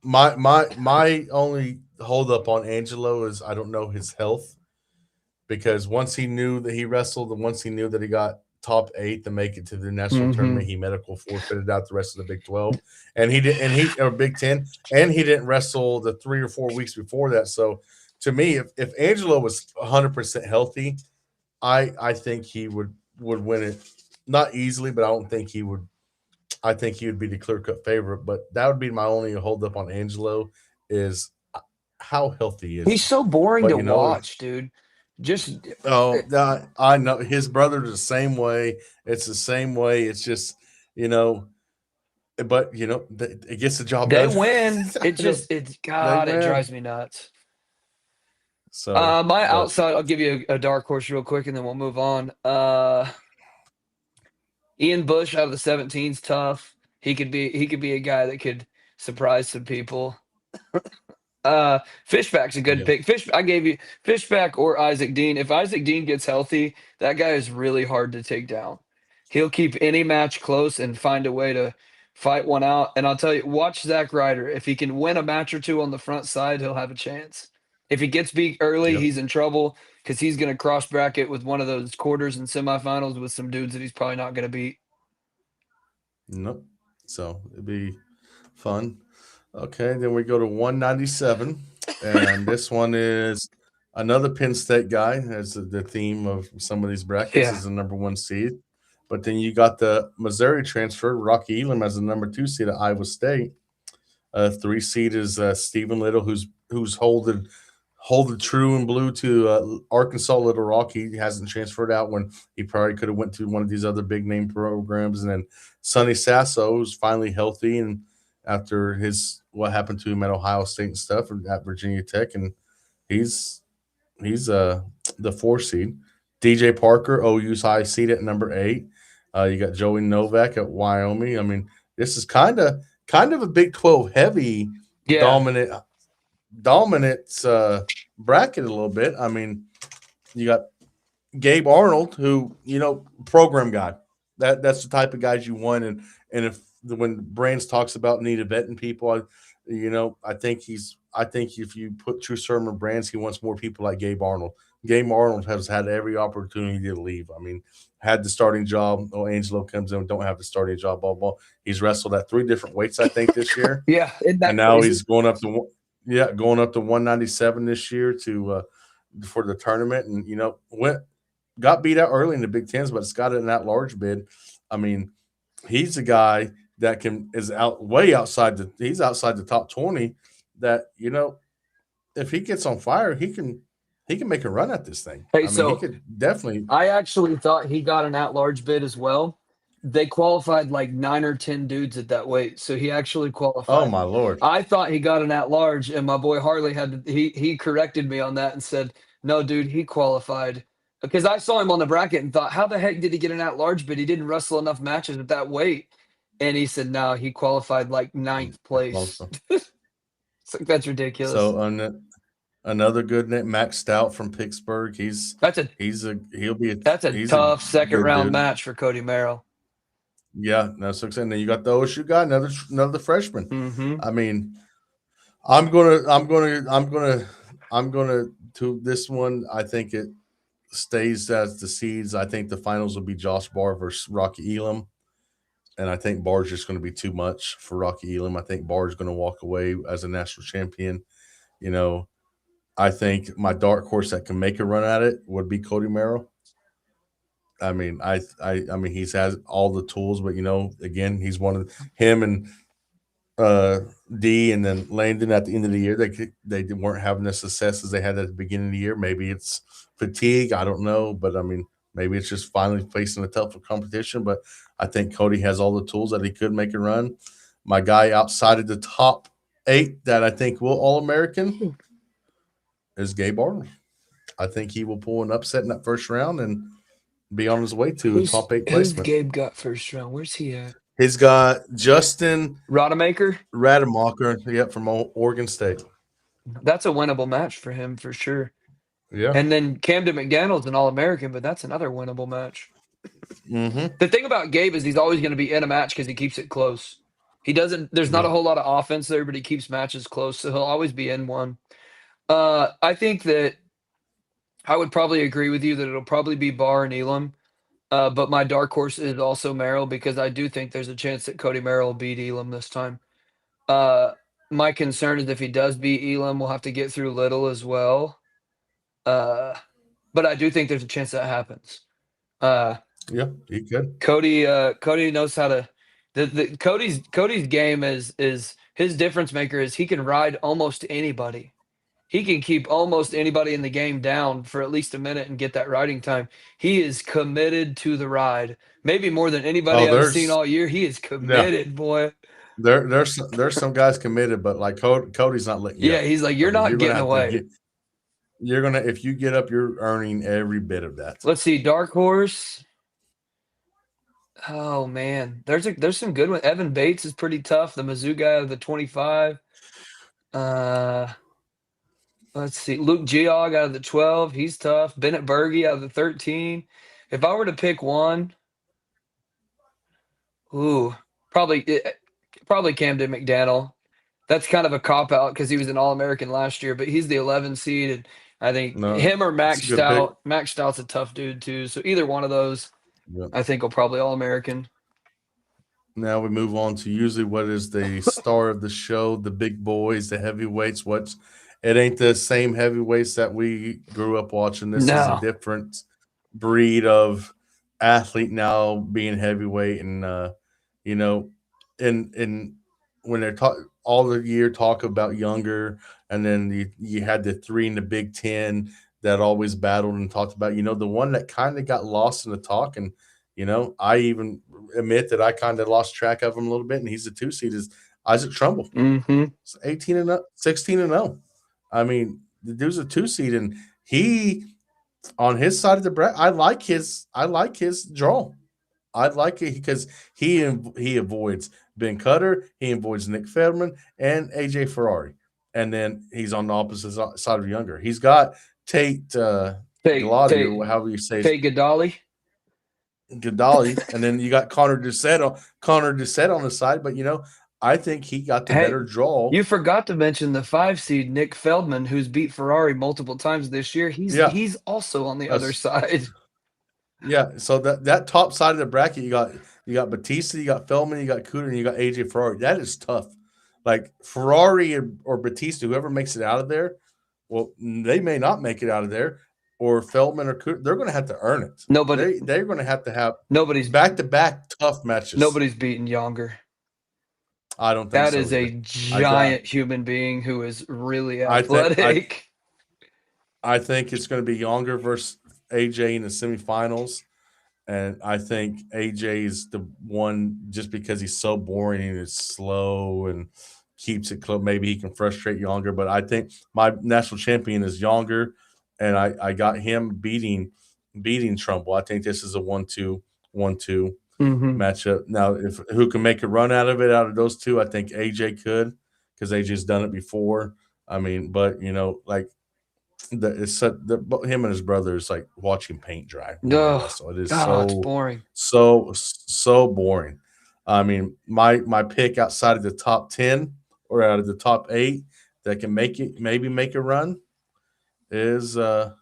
my only hold up on Angelo is I don't know his health, because once he knew that he wrestled and once he knew that he got top 8 to make it to the national tournament, he medical forfeited out the rest of the Big 12, and he did, and he or Big 10, and he didn't wrestle the 3 or 4 weeks before that. So to me, if Angelo was 100% healthy, I think he would win it, not easily, but I don't think he would. I think he would be the clear cut favorite. But that would be my only hold up on Angelo, is how healthy is He's he? so boring But to watch, dude. Just oh, I know his brother's the same way. It's the same way. It's just, you know, but it gets the job they done. win. It I don't. just it's They God, it win. drives me nuts. So, My but outside, I'll give you a dark horse real quick, and then we'll move on. Ian Bush out of the 17's tough. He could be a guy that could surprise some people. Fishback's a good yeah, pick. I gave you Fishback or Isaac Dean. If Isaac Dean gets healthy, that guy is really hard to take down. He'll keep any match close and find a way to fight one out. And I'll tell you, watch Zach Ryder. If he can win a match or two on the front side, he'll have a chance. If he gets beat early, yep, he's in trouble because he's going to cross bracket with one of those quarters and semifinals with some dudes that he's probably not going to beat. nope. So it'd be fun. Okay, then we go to 197, and this one is another Penn State guy. As the theme of some of these brackets Yeah. is the number 1 seed. But then you got the Missouri transfer, Rocky Elam, as the number 2 seed at Iowa State. 3 seed is Stephen Little, who's holding true and blue to Arkansas Little Rock. He hasn't transferred out when he probably could have went to one of these other big name programs. And then Sonny Sasso is finally healthy, and after his what happened to him at Ohio State and stuff, and at Virginia Tech, and he's he's the 4 seed. DJ Parker, OU's high seed at number 8. You got Joey Novak at Wyoming. I mean, this is kind of a Big 12 heavy Yeah. dominant dominant bracket a little bit. I mean, you got Gabe Arnold, who program guy. That's the type of guys you want. And if when Brands talks about need of vetting people, I think if you put True Sermon Brands, he wants more people like Gabe Arnold. Gabe Arnold has had every opportunity to leave. I mean, had the starting job. Oh, Angelo comes in, don't have the starting job. Blah blah. He's wrestled at 3 different weights, I think, this year, Yeah. Isn't and that now crazy? he's going up to 197 this year to for the tournament, and got beat out early in the Big Tens, but it's got an at large bid. I mean, he's a guy that is out way outside he's outside the top 20. That if he gets on fire, he can make a run at this thing. Hey, I mean, he so could definitely. I actually thought he got an at-large bid as well. They qualified like 9 or 10 dudes at that weight, so he actually Oh qualified. my lord! I thought he got an at-large, and my boy Harley he corrected me on that and said, "No, dude, he qualified." Because I saw him on the bracket and thought, "How the heck did he get an at-large bid? He didn't wrestle enough matches at that weight." And he said, "No, he qualified like ninth place." Also, It's like that's ridiculous. so another good name, Max Stout from Pittsburgh. That's a that's a He's a tough second good round dude. match for Cody Merrill. Yeah, no, so exciting. Then you got the OSU guy, another freshman. Mm-hmm. I mean, I'm gonna to this one. I think it stays as the seeds. I think the finals will be Josh Barr versus Rocky Elam, and I think Barr's just going to be too much for Rocky Elam. I think Barr's going to walk away as a national champion. You know, I think my dark horse that can make a run at it would be Cody Merrill. I mean, I mean, he's has all the tools, but again, he's one of him and uh, D and then Landon at the end of the year. They weren't having the success as they had at the beginning of the year. Maybe it's fatigue. I don't know, but I mean, maybe it's just finally facing a tougher competition. But I think Cody has all the tools that he could make a run. My guy outside of the top 8 that I think will All American is Gabe Arnold. I think he will pull an upset in that first round and be on his way to a top 8 Who's placement. Gabe got first round? Where's he at? He's got Justin Rodemaker? Rademacher, yep, from Oregon State. That's a winnable match for him for sure. Yeah. And then Camden McDaniel's an All-American, but that's another winnable match. Mm-hmm. The thing about Gabe is he's always going to be in a match because he keeps it close. He doesn't. There's not a Yeah. whole lot of offense there, but he keeps matches close, so he'll always be in one. I think that I would probably agree with you that it'll probably be Barr and Elam. But my dark horse is also Merrill because I do think there's a chance that Cody Merrill will beat Elam this time. Uh, my concern is if he does beat Elam, we'll have to get through Little as well. But I do think there's a chance that happens. Yeah, he could. Cody knows how to. Cody's game is his difference maker is he can ride almost anybody. He can keep almost anybody in the game down for at least a minute and get that riding time. He is committed to the ride, maybe more than anybody Oh, I've seen there's all year. He is yeah. committed, boy. There's some guys committed, but like Cody's not letting you Yeah, up. he's like, I you're mean, not you're gonna getting have to away. get. You're gonna if you get up, you're earning every bit of that. Let's see, dark horse. Oh man, there's some good ones. Evan Bates is pretty tough. The Mizzou guy of the 25. Let's see, Luke Geog out of the 12. He's tough. Bennett Berge out of the 13. If I were to pick one, ooh, probably Camden McDaniel. That's kind of a cop out because he was an All American last year, but he's the 11 seed, and I think No, him or it's Max a good pick. Stout. Max Stout's a tough dude too. So either one of those, Yeah. I think will probably All American. Now we move on to usually what is the star of the show, the big boys, the heavyweights. It ain't the same heavyweights that we grew up watching. This is a No, different breed of athlete now being heavyweight, and you know, and when they're talk all the year talk about younger, and then you had the three in the Big Ten that always battled and talked about. The one that kind of got lost in the talk, and I even admit that I kind of lost track of him a little bit, and he's a 2 seed is Isaac Trumbull. mm-hmm. It's 18 and 16 and 0. I mean, the dude's a 2 seed, and he on his side of the bracket. I like his draw. I like it because he avoids Ben Cutter, he avoids Nick Feldman and AJ Ferrari, and then he's on the opposite side of Younger. He's got Tate Galati, or however you say Tate Gadali. Gadali, and then you got Connor Doucette on the side. But I think he got the better draw. You forgot to mention the 5 seed Nick Feldman, who's beat Ferrari multiple times this year. He's also on the other side. Yeah, so that top side of the bracket, you got Batista, you got Feldman, you got Cooter, and you got AJ Ferrari. That is tough. Like Ferrari or Batista, whoever makes it out of there, well, they may not make it out of there. Or Feldman or Cooter, they're going to have to earn it. They're going to have nobody's back-to-back tough matches. Nobody's beating Younger. I don't think that so. Is either. A giant human being who is really athletic. I think it's going to be Younger versus AJ in the semifinals, and I think AJ is the one just because he's so boring and is slow and keeps it close. Maybe he can frustrate Younger, but I think my national champion is Younger, and I got him beating Trumbull. I think this is a 1-2 matchup. Now, if who can make a run out of those two, I think AJ could because AJ's done it before. I mean, but like him and his brother is like watching paint dry. So it is it's boring. So boring. I mean, my pick outside of the top 10 or out of the top 8 that can maybe make a run is man,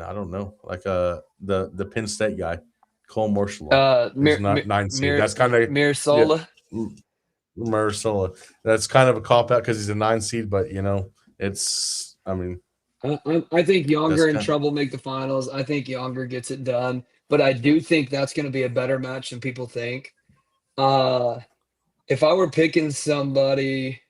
I don't know, like the Penn State guy, Cole Marshall. 9 seed. That's kind of Mirsola. Mirsola. That's kind of a cop out because he's a 9 seed, but it's. I mean, I think Younger and Trouble make the finals. I think Younger gets it done, but I do think that's going to be a better match than people think. If I were picking somebody,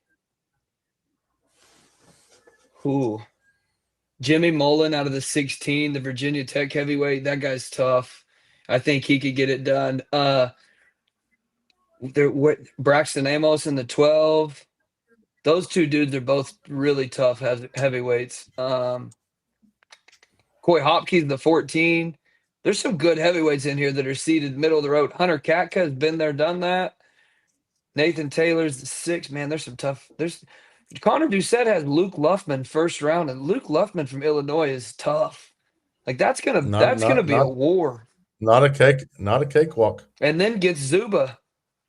Jimmy Mullen out of the 16, the Virginia Tech heavyweight, that guy's tough. I think he could get it done. Braxton Amos in the 12. Those two dudes are both really tough heavyweights. Coy Hopkins, the 14. There's some good heavyweights in here that are seated middle of the road. Hunter Katka has been there, done that. Nathan Taylor's the 6. Man, there's some tough. Connor Doucette has Luke Luffman first round, and Luke Luffman from Illinois is tough. Like that's gonna be a war. Not a cakewalk. And then gets Zuba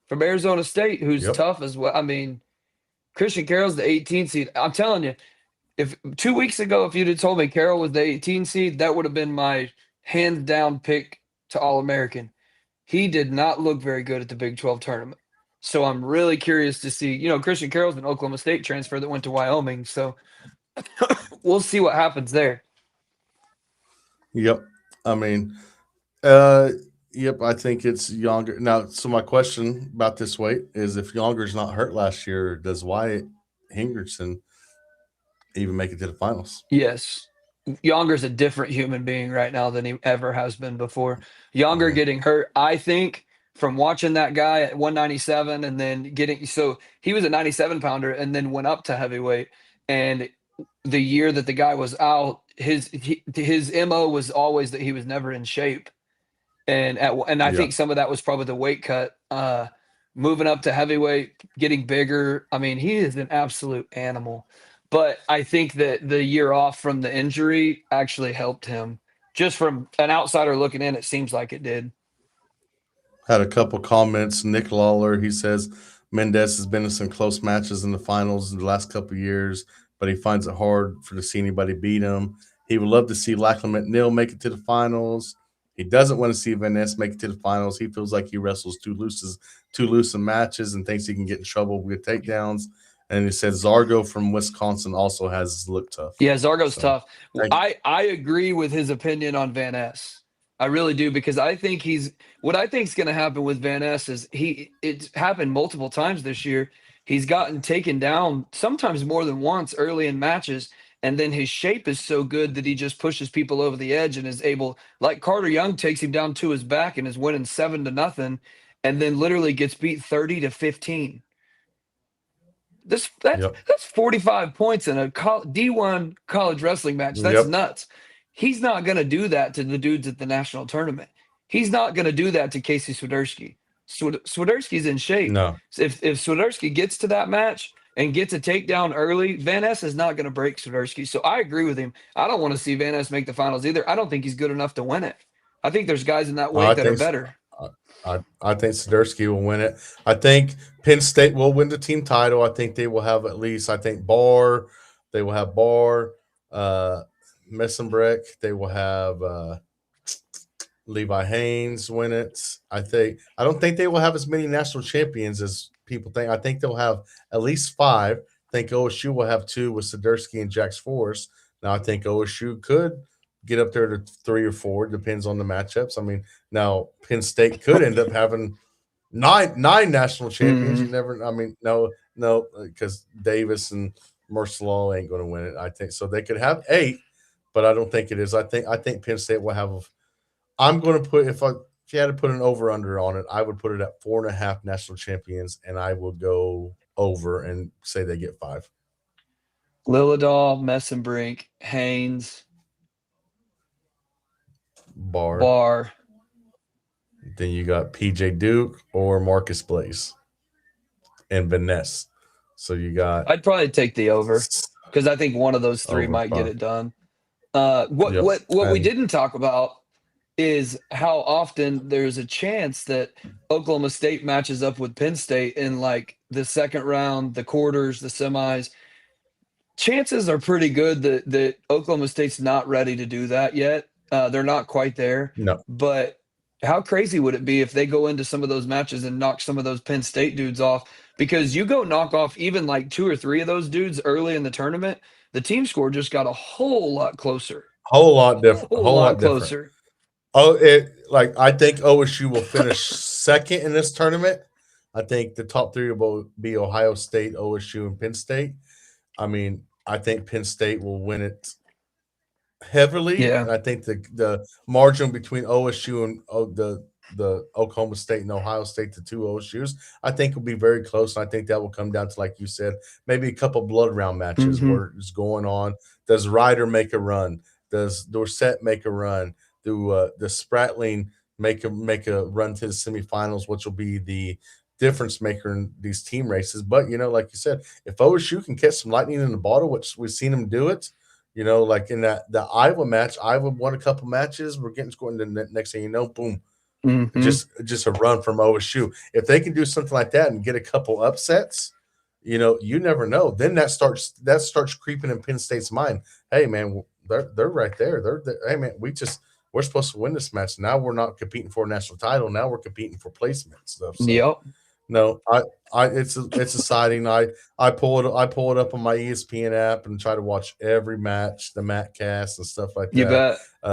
from Arizona State, who's Yep. tough as well. I mean, Christian Carroll's the 18 seed. I'm telling you, if 2 weeks ago, if you'd have told me Carroll was the 18 seed, that would have been my hands down pick to All American. He did not look very good at the Big 12 tournament. So I'm really curious to see. Christian Carroll's an Oklahoma State transfer that went to Wyoming. So we'll see what happens there. Yep. I mean, yep, I think it's Younger. Now, so my question about this weight is if Younger's not hurt last year, does Wyatt Hingerson even make it to the finals? Yes. Younger's a different human being right now than he ever has been before. Younger getting hurt, I think, from watching that guy at 197 and then he was a 97 pounder and then went up to heavyweight. And the year that the guy was out, his MO was always that he was never in shape. And I think some of that was probably the weight cut. Moving up to heavyweight, getting bigger. I mean, he is an absolute animal. But I think that the year off from the injury actually helped him. Just from an outsider looking in, it seems like it did. Had a couple comments. Nick Lawler, he says Mendez has been in some close matches in the finals in the last couple of years, but he finds it hard to see anybody beat him. He would love to see Lachlan McNeil make it to the finals. He doesn't want to see Van Ness make it to the finals. He feels like he wrestles too loose in matches and thinks he can get in trouble with takedowns. And he said Zargo from Wisconsin also has looked tough. Yeah, Zargo's tough. I agree with his opinion on Van Ness. I really do, because I think what I think is going to happen with Van Ness is it's happened multiple times this year. He's gotten taken down sometimes more than once early in matches, and then his shape is so good that he just pushes people over the edge and is able, like Carter Young takes him down to his back and is winning 7-0, and then literally gets beat 30-15. That's 45 points in a D1 college wrestling match. That's nuts. He's not going to do that to the dudes at the national tournament. He's not going to do that to Casey Swiderski. Swiderski's in shape. No. If Swiderski gets to that match and gets a takedown early, Van Ness is not going to break Swiderski. So I agree with him. I don't want to see Van Ness make the finals either. I don't think he's good enough to win it. I think there's guys in that weight that are better. I think Swiderski will win it. I think Penn State will win the team title. I think they will have at least, they will have Barr, Messenbreck. They will have Levi Haynes win it. I don't think they will have as many national champions as people think. I think they'll have at least 5. I think OSU will have 2 with Swiderski and Jax Forrest. Now, I think OSU could get up there to 3 or 4. Depends on the matchups. I mean, now Penn State could end up having nine national champions. No, because Davis and Mercilon ain't going to win it. I think so. They could have 8, but I don't think it is. I think Penn State will have. I'm going to put if you had to put an over under on it, I would put it at 4.5 national champions, and I will go over and say they get 5. Lillidahl, Messenbrink, Haynes, Barr. Then you got PJ Duke or Marcus Blaze and Van Ness. So you got. I'd probably take the over because I think one of those 3 might get it done. What we didn't talk about is how often there's a chance that Oklahoma State matches up with Penn State in like the second round, the quarters, the semis. Chances are pretty good that Oklahoma State's not ready to do that yet. They're not quite there. No. But how crazy would it be if they go into some of those matches and knock some of those Penn State dudes off? Because you go knock off even like 2 or 3 of those dudes early in the tournament, the team score just got a whole lot closer. Whole lot different. Whole lot closer. I think OSU will finish second in this tournament. I think the top 3 will be Ohio State, OSU, and Penn State. I mean, I think Penn State will win it heavily. Yeah. And I think the margin between OSU and the Oklahoma State and Ohio State, the 2 OSUs, I think will be very close. And I think that will come down to, like you said, maybe a couple blood round matches where it's going on. Does Ryder make a run? Does Dorsett make a run? Do Spratling make a run to the semifinals, which will be the difference maker in these team races? But, like you said, if OSU can catch some lightning in the bottle, which we've seen them do it, like in the Iowa match, Iowa won a couple matches. We're getting scored, and the next thing you know, boom, just a run from OSU. If they can do something like that and get a couple upsets, you never know. Then that starts creeping in Penn State's mind. Hey man, they're right there. Hey man, we're supposed to win this match. Now we're not competing for a national title. Now we're competing for placement stuff. So Yep. no, it's exciting. I pull it up on my ESPN app and try to watch every match, the MatCast and stuff like that. You bet.